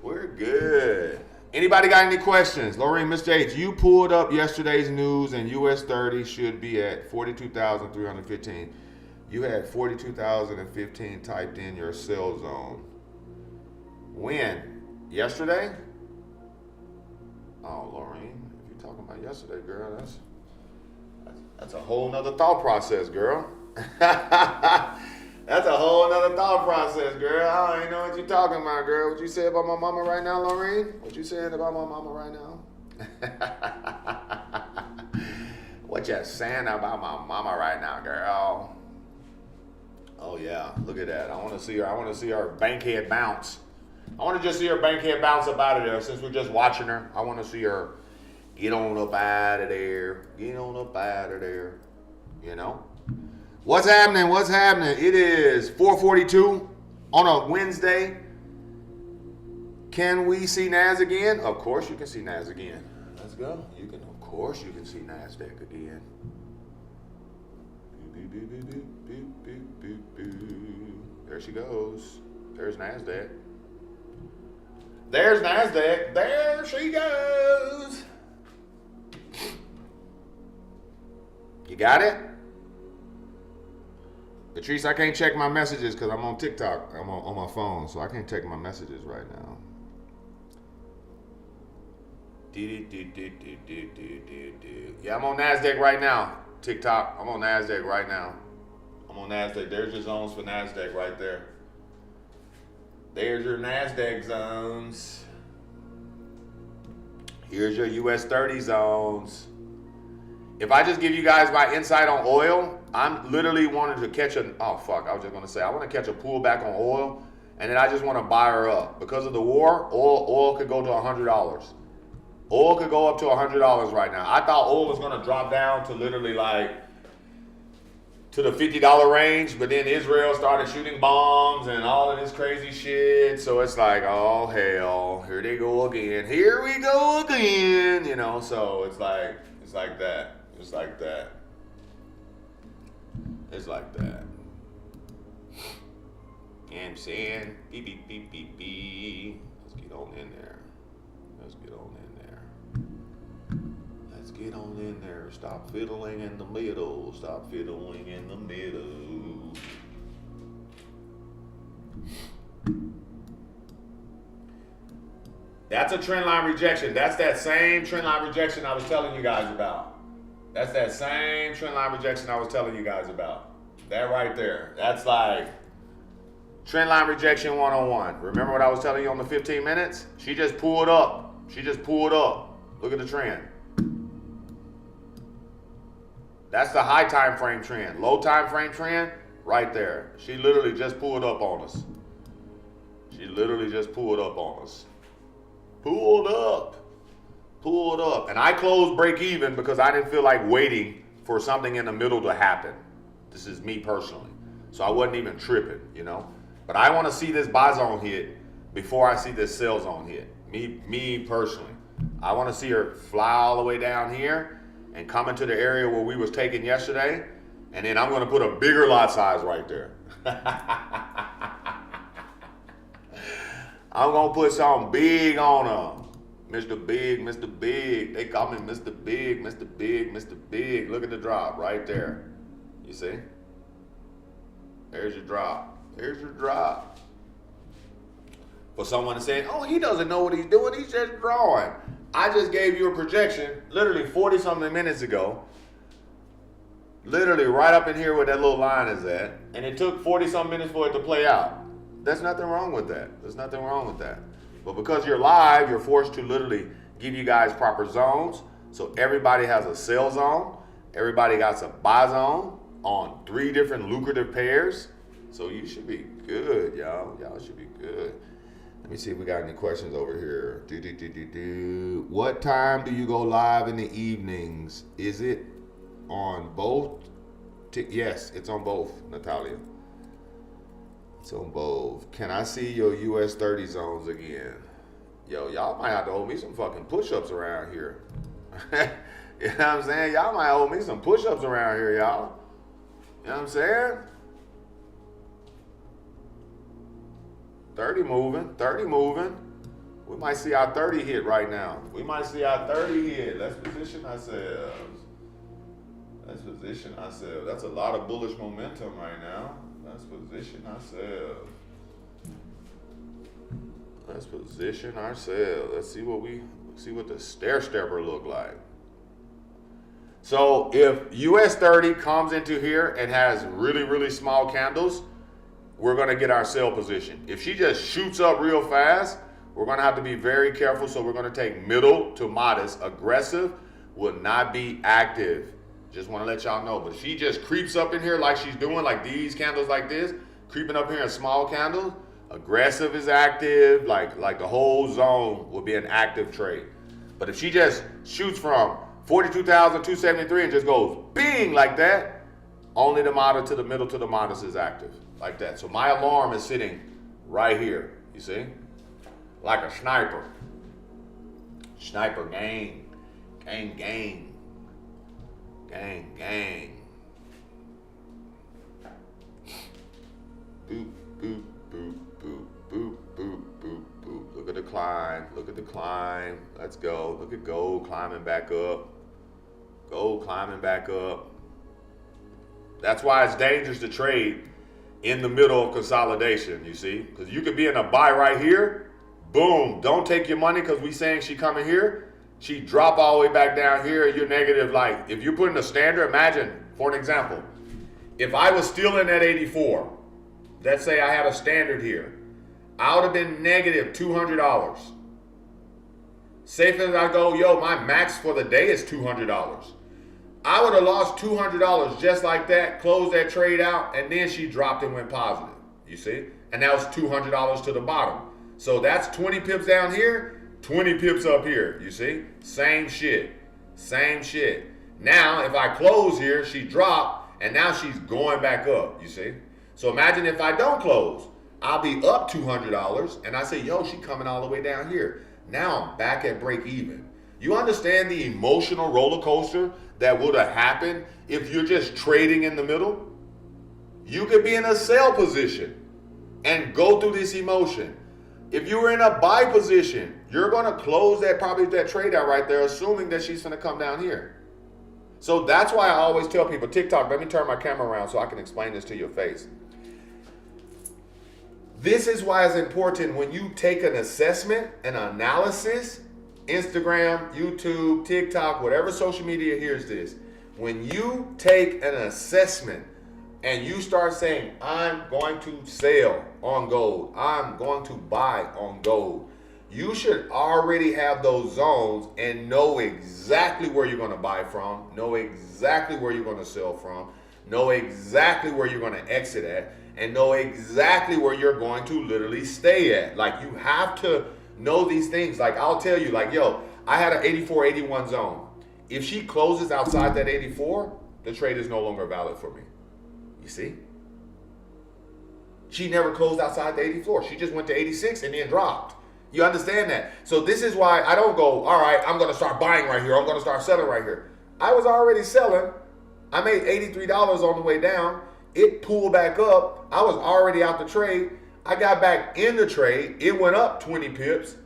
We're good. Anybody got any questions? Lorraine, Mr. H, you pulled up yesterday's news and US 30 should be at 42,315. You had 42,015 typed in your sell zone. When? Yesterday? Oh, Lorraine, if you're talking about yesterday, girl, that's a whole nother thought process, girl. That's a whole nother thought process, girl. I don't even know what you're talking about, girl. What you say about my mama right now, Lorraine? What you saying about my mama right now? What you saying about my mama right now, girl? Oh yeah, look at that. I want to see her. I want to see her bankhead bounce. I want to just see her bankhead bounce up out of there. Since we're just watching her, I want to see her get on up out of there. Get on up out of there. You know. What's happening? What's happening? It is 4:42 on a Wednesday. Can we see NASDAQ again? Of course you can see NASDAQ again. Let's go. You can, of course you can see NASDAQ again. There she goes. There's NASDAQ. There's NASDAQ. There she goes. You got it? Patrice, I can't check my messages because I'm on TikTok. I'm on my phone, so I can't check my messages right now. Yeah, I'm on NASDAQ right now. TikTok. I'm on NASDAQ right now. I'm on NASDAQ. There's your zones for NASDAQ right there. There's your NASDAQ zones. Here's your US 30 zones. If I just give you guys my insight on oil, I'm literally wanting to catch I was just going to say, I want to catch a pullback on oil, and then I just want to buy her up. Because of the war, oil could go to $100. Oil could go up to $100 right now. I thought oil was going to drop down to literally to the $50 range, but then Israel started shooting bombs and all of this crazy shit. So it's like, oh hell, here they go again. Here we go again, you know. So it's like that. It's like that. It's like that. You know what I'm saying? Beep, beep, beep, beep, beep. Let's get on in there. Let's get on in there. Let's get on in there. Stop fiddling in the middle. Stop fiddling in the middle. That's a trend line rejection. That's that same trend line rejection I was telling you guys about. That's that same trend line rejection I was telling you guys about. That right there. That's like trend line rejection 101. Remember what I was telling you on the 15 minutes? She just pulled up. She just pulled up. Look at the trend. That's the high time frame trend. Low time frame trend, right there. She literally just pulled up on us. She literally just pulled up on us. Pulled up. Pulled up. And I closed break even because I didn't feel like waiting for something in the middle to happen. This is me personally. So I wasn't even tripping, you know. But I want to see this buy zone hit before I see this sell zone hit. Me personally. I want to see her fly all the way down here and come into the area where we was taking yesterday. And then I'm going to put a bigger lot size right there. I'm going to put something big on her. Mr. Big, Mr. Big. They call me Mr. Big, Mr. Big, Mr. Big. Look at the drop right there. You see? There's your drop. There's your drop. For someone to say, oh, he doesn't know what he's doing. He's just drawing. I just gave you a projection literally 40-something minutes ago. Literally right up in here where that little line is at. And it took 40-something minutes for it to play out. There's nothing wrong with that. There's nothing wrong with that. But because you're live, you're forced to literally give you guys proper zones. So everybody has a sell zone. Everybody got a buy zone on 3 different lucrative pairs. So you should be good, y'all. Y'all should be good. Let me see if we got any questions over here. What time do you go live in the evenings? Is it on both? Yes, it's on both, Natalia. It's on both. Can I see your US 30 zones again? Yo, y'all might have to hold me some fucking push-ups around here. You know what I'm saying? Y'all might hold me some push-ups around here, y'all. You know what I'm saying? 30 moving, 30 moving. We might see our 30 hit right now. We might see our 30 hit. Let's position ourselves. Let's position ourselves. That's a lot of bullish momentum right now. Let's position ourselves. Let's position ourselves. Let's see what the stair stepper look like. So if US 30 comes into here and has really, really small candles, we're gonna get our sell position. If she just shoots up real fast, we're gonna have to be very careful. So we're gonna take middle to modest. Aggressive will not be active. Just wanna let y'all know. But if she just creeps up in here like she's doing, like these candles like this, creeping up here in small candles, aggressive is active, like the whole zone will be an active trade. But if she just shoots from 42,273 and just goes bing like that, only the moderate to the middle to the modest is active, like that. So my alarm is sitting right here, you see? Like a sniper. Sniper gang. Gang, gang. Gang, gang. Boop, boop, boop, boop, boop, boop, boop, boop. Look at the climb. Look at the climb. Let's go. Look at gold climbing back up. Gold climbing back up. That's why it's dangerous to trade in the middle of consolidation, you see? Because you could be in a buy right here. Boom. Don't take your money because we saying she coming here. She drop all the way back down here. You're negative. Like, if you're putting a standard, imagine, for an example, if I was still in that 84, let's say I had a standard here, I would have been negative $200. Safe as I go, yo, my max for the day is $200. I would have lost $200 just like that, closed that trade out, and then she dropped and went positive, you see? And that was $200 to the bottom. So that's 20 pips down here, 20 pips up here, you see? Same shit, same shit. Now, if I close here, she dropped, and now she's going back up, you see? So imagine if I don't close, I'll be up $200, and I say, yo, she coming all the way down here. Now I'm back at break even. You understand the emotional roller coaster that would have happened if you're just trading in the middle? You could be in a sell position and go through this emotion. If you were in a buy position, you're going to close that trade out right there, assuming that she's going to come down here. So that's why I always tell people, TikTok, let me turn my camera around so I can explain this to your face. This is why it's important when you take an assessment, an analysis, Instagram, YouTube, TikTok, whatever social media hears this. When you take an assessment and you start saying, I'm going to sell on gold, I'm going to buy on gold, you should already have those zones and know exactly where you're going to buy from, know exactly where you're going to sell from, know exactly where you're going to exit at, and know exactly where you're going to literally stay at. Like, you have to know these things. Like, I'll tell you, like, yo, I had an 84, 81 zone. If she closes outside that 84, the trade is no longer valid for me. You see? She never closed outside the 84. She just went to 86 and then dropped. You understand that? So this is why I don't go, all right, I'm going to start buying right here. I'm going to start selling right here. I was already selling. I made $83 on the way down. It pulled back up. I was already out the trade. I got back in the trade. It went up 20 pips.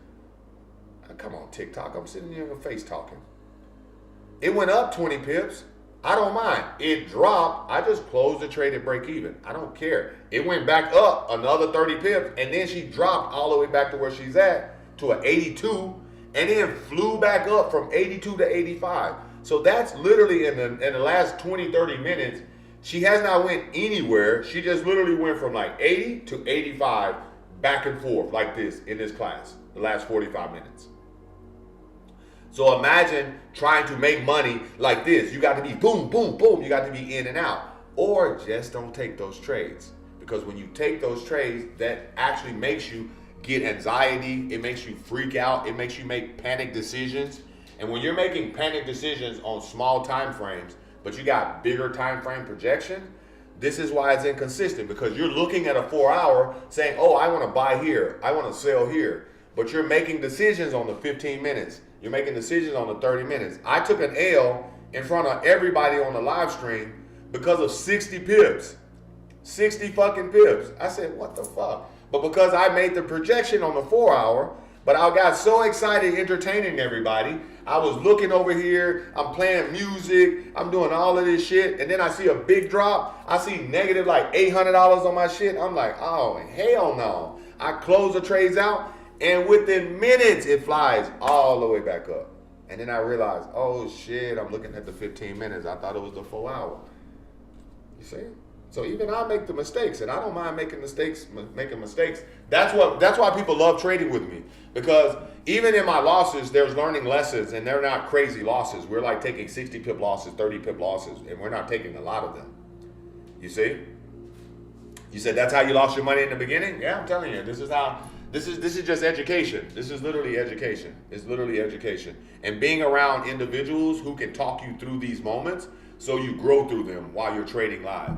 Come on, TikTok. I'm sitting here in your face talking. It went up 20 pips. I don't mind. It dropped. I just closed the trade at break even. I don't care. It went back up another 30 pips, and then she dropped all the way back to where she's at, to an 82, and then flew back up from 82 to 85. So that's literally in the last 20, 30 minutes, she has not went anywhere. She just literally went from like 80 to 85 back and forth like this in this class, the last 45 minutes. So imagine trying to make money like this. You got to be boom, boom, boom. You got to be in and out. Or just don't take those trades. Because when you take those trades, that actually makes you get anxiety. It makes you freak out. It makes you make panic decisions. And when you're making panic decisions on small time frames, but you got bigger time frame projection, this is why it's inconsistent. Because you're looking at a 4 hour saying, oh, I want to buy here. I want to sell here. But you're making decisions on the 15 minutes. You're making decisions on the 30 minutes. I took an L in front of everybody on the live stream because of 60 pips. 60 fucking pips. I said, what the fuck? But because I made the projection on the 4 hour, But I got so excited entertaining everybody. I was looking over here, I'm playing music, I'm doing all of this shit, and then I see a big drop. I see negative like $800 on my shit. I'm like, oh, hell no. I close the trades out, and within minutes, it flies all the way back up. And then I realized, oh shit, I'm looking at the 15 minutes. I thought it was the 4 hour. You see? So even I make the mistakes, and I don't mind making mistakes. That's why people love trading with me, because even in my losses, there's learning lessons, and they're not crazy losses. We're like taking 60 pip losses, 30 pip losses, and we're not taking a lot of them. You see? You said that's how you lost your money in the beginning? Yeah, I'm telling you, this is how. This is just education. This is literally education. It's literally education. And being around individuals who can talk you through these moments so you grow through them while you're trading live.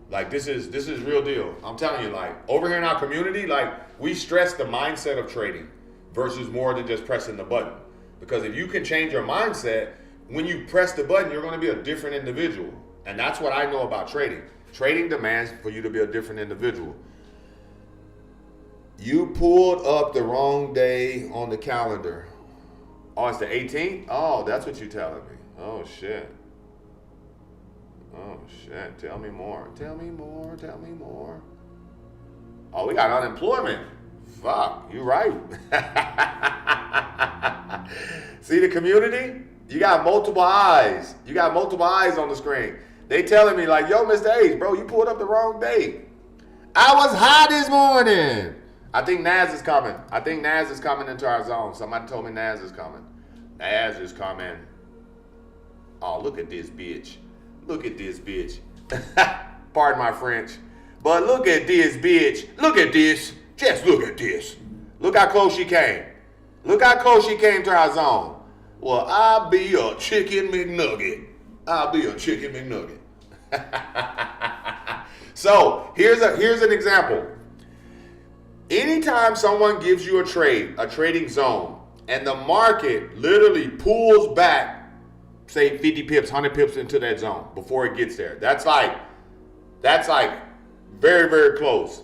Like this is real deal. I'm telling you, like over here in our community, like we stress the mindset of trading versus more than just pressing the button. Because if you can change your mindset, when you press the button, you're going to be a different individual. And that's what I know about trading. Trading demands for you to be a different individual. You pulled up the wrong day on the calendar. Oh, it's the 18th? Oh, that's what you're telling me. Oh, shit. Oh, shit. Tell me more. Tell me more. Tell me more. Oh, we got unemployment. Fuck, you right. See the community? You got multiple eyes. You got multiple eyes on the screen. They telling me like, yo, Mr. H, bro, you pulled up the wrong day. I was high this morning. I think Nas is coming. I think Nas is coming into our zone. Somebody told me Nas is coming. Nas is coming. Oh, look at this bitch. Look at this bitch. Pardon my French. But look at this bitch. Look at this. Just look at this. Look how close she came. Look how close she came to our zone. Well, I'll be a chicken McNugget. I'll be a chicken McNugget. So here's an example. Anytime someone gives you a trading zone, and the market literally pulls back, say 50 pips, 100 pips into that zone before it gets there. That's like very, very close.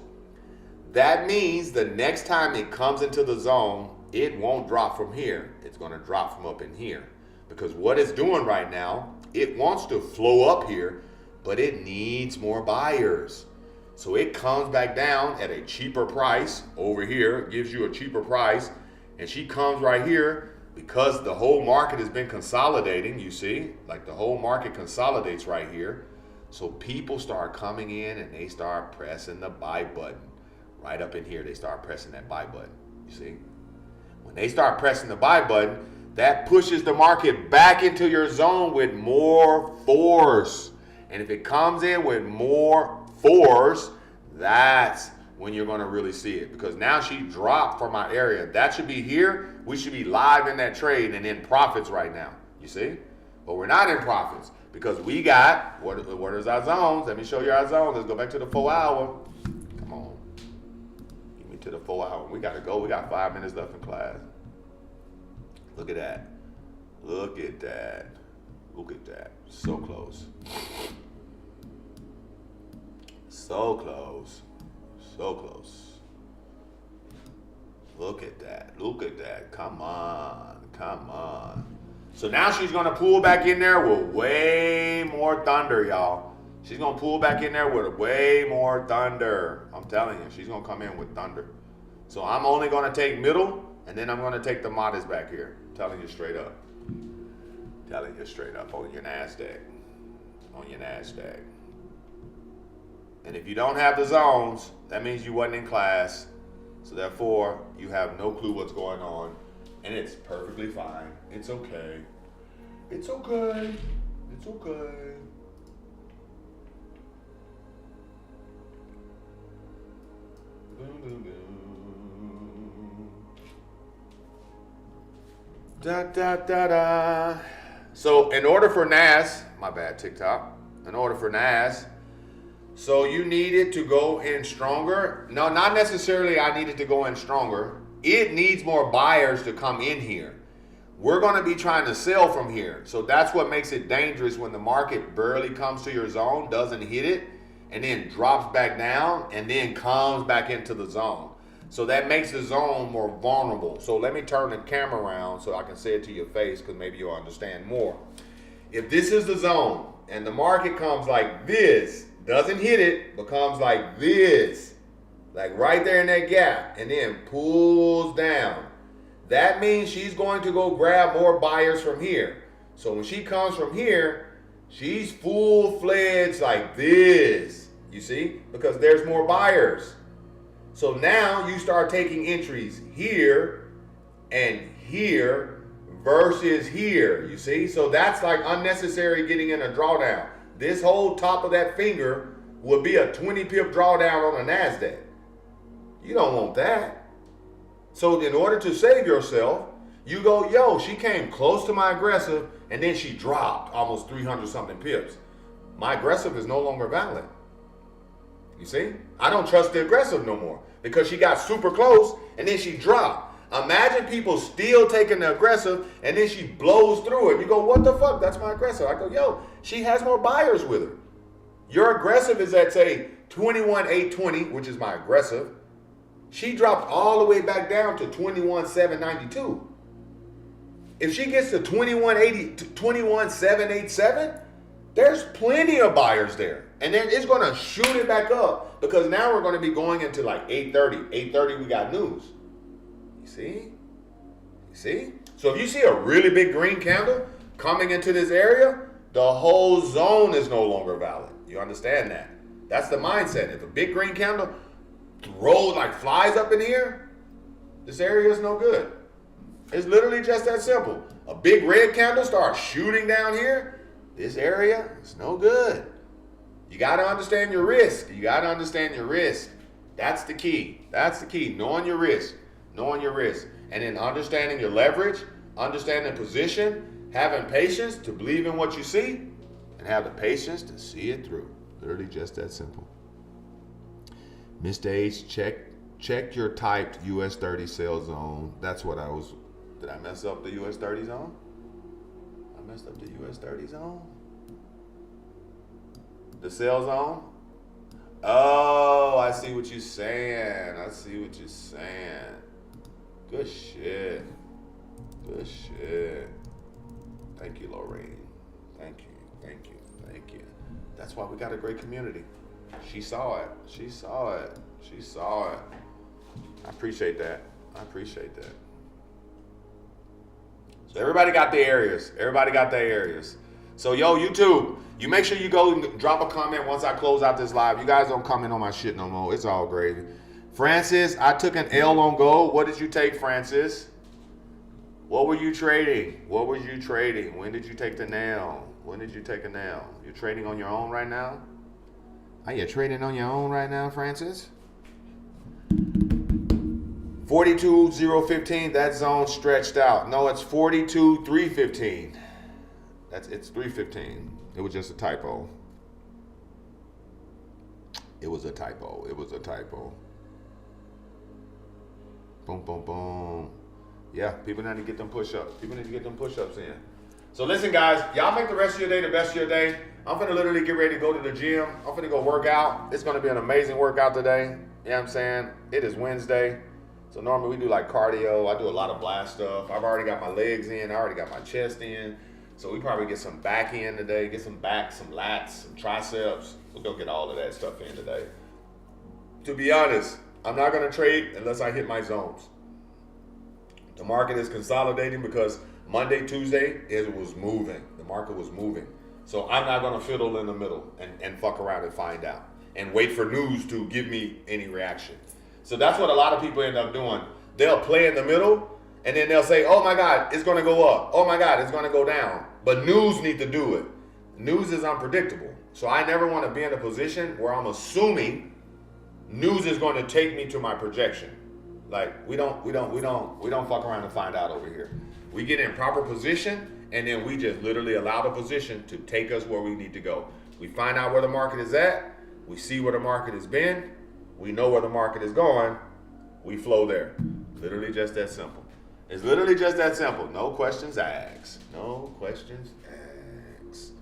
That means the next time it comes into the zone, it won't drop from here. It's going to drop from up in here. Because what it's doing right now, it wants to flow up here, but it needs more buyers. So it comes back down at a cheaper price over here, gives you a cheaper price, and she comes right here because the whole market has been consolidating, you see? Like the whole market consolidates right here. So people start coming in and they start pressing the buy button. Right up in here, they start pressing that buy button, you see? When they start pressing the buy button, that pushes the market back into your zone with more force. And if it comes in with more force, that's when you're going to really see it, because now she dropped from our area. That should be here. We should be live in that trade and in profits right now, you see? But we're not in profits because we got, what is our zones? Let me show you our zones. Let's go back to the 4 hour. Come on. Give me to the 4 hour. We got to go. We got 5 minutes left in class. Look at that. Look at that. Look at that. So close. So close. So close. Look at that. Look at that. Come on. Come on. So now she's going to pull back in there with way more thunder, y'all. She's going to pull back in there with way more thunder. I'm telling you, she's going to come in with thunder. So I'm only going to take middle, and then I'm going to take the modest back here. I'm telling you straight up. Telling you straight up on your NASDAQ. On your NASDAQ. And if you don't have the zones, that means you wasn't in class. So therefore, you have no clue what's going on. And it's perfectly fine. It's okay. It's okay. It's okay. Da da da da. So in order for NAS, my bad TikTok. In order for NAS, so you needed to go in stronger. No, not necessarily I needed to go in stronger. It needs more buyers to come in here. We're going to be trying to sell from here. So that's what makes it dangerous when the market barely comes to your zone, doesn't hit it, and then drops back down, and then comes back into the zone. So that makes the zone more vulnerable. So let me turn the camera around so I can say it to your face, because maybe you'll understand more. If this is the zone and the market comes like this, doesn't hit it, but comes like this, like right there in that gap, and then pulls down, that means she's going to go grab more buyers from here. So when she comes from here, she's full-fledged like this, you see, because there's more buyers. So now you start taking entries here and here versus here, you see? So that's like unnecessary getting in a drawdown. This whole top of that finger would be a 20 pip drawdown on a NASDAQ. You don't want that. So in order to save yourself, you go, yo, she came close to my aggressive and then she dropped almost 300 something pips. My aggressive is no longer valid. You see? I don't trust the aggressive no more because she got super close and then she dropped. Imagine people still taking the aggressive and then she blows through it. You go, what the fuck? That's my aggressive. I go, yo, she has more buyers with her. Your aggressive is at, say, 21,820, which is my aggressive. She dropped all the way back down to 21,792. If she gets to 21,787, there's plenty of buyers there. And then it's going to shoot it back up because now we're going to be going into like 8:30. 8:30, we got news. You see? You see? So if you see a really big green candle coming into this area, the whole zone is no longer valid. You understand that? That's the mindset. If a big green candle rolls like flies up in here, this area is no good. It's literally just that simple. A big red candle starts shooting down here, this area is no good. You got to understand your risk. You got to understand your risk. That's the key. That's the key. Knowing your risk. Knowing your risk. And then understanding your leverage, understanding position, having patience to believe in what you see, and have the patience to see it through. Literally just that simple. Mr. H, check your typed US 30 sell zone. That's what I was. Did I mess up the US 30 zone? I messed up the US 30 zone? The sell zone? Oh, I see what you're saying. I see what you're saying. Good shit. Good shit. Thank you, Lorraine. Thank you. Thank you. Thank you. That's why we got a great community. She saw it. She saw it. She saw it. I appreciate that. I appreciate that. So everybody got their areas. Everybody got their areas. So yo, YouTube, you make sure you go and drop a comment once I close out this live. You guys don't comment on my shit no more. It's all gravy. Francis, I took an L on gold. What did you take, Francis? What were you trading? What were you trading? When did you take the nail? When did you take a nail? You're trading on your own right now? Are you trading on your own right now, Francis? 42,015, that zone stretched out. No, it's 42,315. It's 315. It was just a typo. It was a typo. It was a typo. Boom, boom, boom. Yeah, people need to get them push-ups. People need to get them push-ups in. So listen, guys, y'all make the rest of your day the best of your day. I'm finna literally get ready to go to the gym. I'm finna go work out. It's gonna be an amazing workout today. You know what I'm saying? It is Wednesday. So normally we do like cardio. I do a lot of blast stuff. I've already got my legs in. I already got my chest in. So we probably get some back in today. Get some back, some lats, some triceps. We'll go get all of that stuff in today. To be honest, I'm not gonna trade unless I hit my zones. The market is consolidating because Monday, Tuesday, it was moving. The market was moving. So I'm not gonna fiddle in the middle and fuck around and find out and wait for news to give me any reaction. So that's what a lot of people end up doing. They'll play in the middle and then they'll say, oh my God, it's gonna go up. Oh my God, it's gonna go down. But news need to do it. News is unpredictable. So I never wanna be in a position where I'm assuming news is gonna take me to my projection. Like we don't fuck around and find out over here. We get in proper position and then we just literally allow the position to take us where we need to go. We find out where the market is at. We see where the market has been. We know where the market is going. We flow there. Literally just that simple. It's literally just that simple. No questions asked. No questions asked.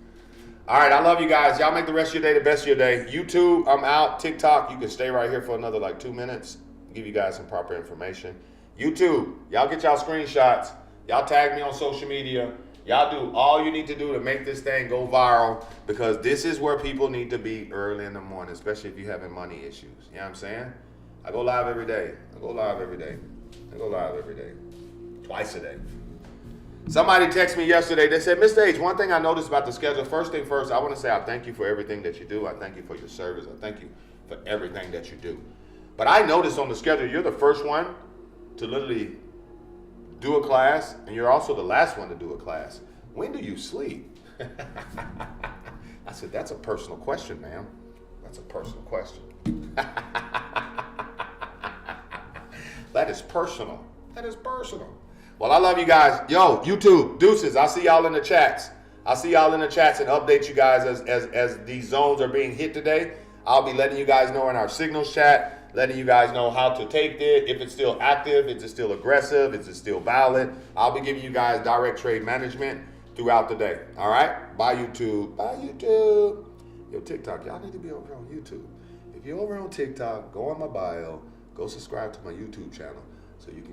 All right, I love you guys. Y'all make the rest of your day the best of your day. YouTube, I'm out. TikTok, you can stay right here for another like 2 minutes. give you guys some proper information. YouTube, y'all get y'all screenshots. Y'all tag me on social media. Y'all do all you need to do to make this thing go viral, because this is where people need to be early in the morning, especially if you're having money issues. You know what I'm saying? I go live every day. I go live every day. Twice a day. Somebody texted me yesterday. They said, Mr. H, one thing I noticed about the schedule, first thing first, I want to say I thank you for everything that you do. I thank you for your service. I thank you for everything that you do. But I noticed on the schedule, you're the first one to literally do a class, and you're also the last one to do a class. When do you sleep? I said, that's a personal question, ma'am. That's a personal question. That is personal. That is personal. Well, I love you guys. Yo, YouTube, deuces. I'll see y'all in the chats. I'll see y'all in the chats and update you guys as these zones are being hit today. I'll be letting you guys know in our signals chat, letting you guys know how to take it, if it's still active, is it still aggressive, is it still valid. I'll be giving you guys direct trade management throughout the day. All right? Bye, YouTube. Bye, YouTube. Yo, TikTok, y'all need to be over on YouTube. If you're over on TikTok, go on my bio, go subscribe to my YouTube channel so you can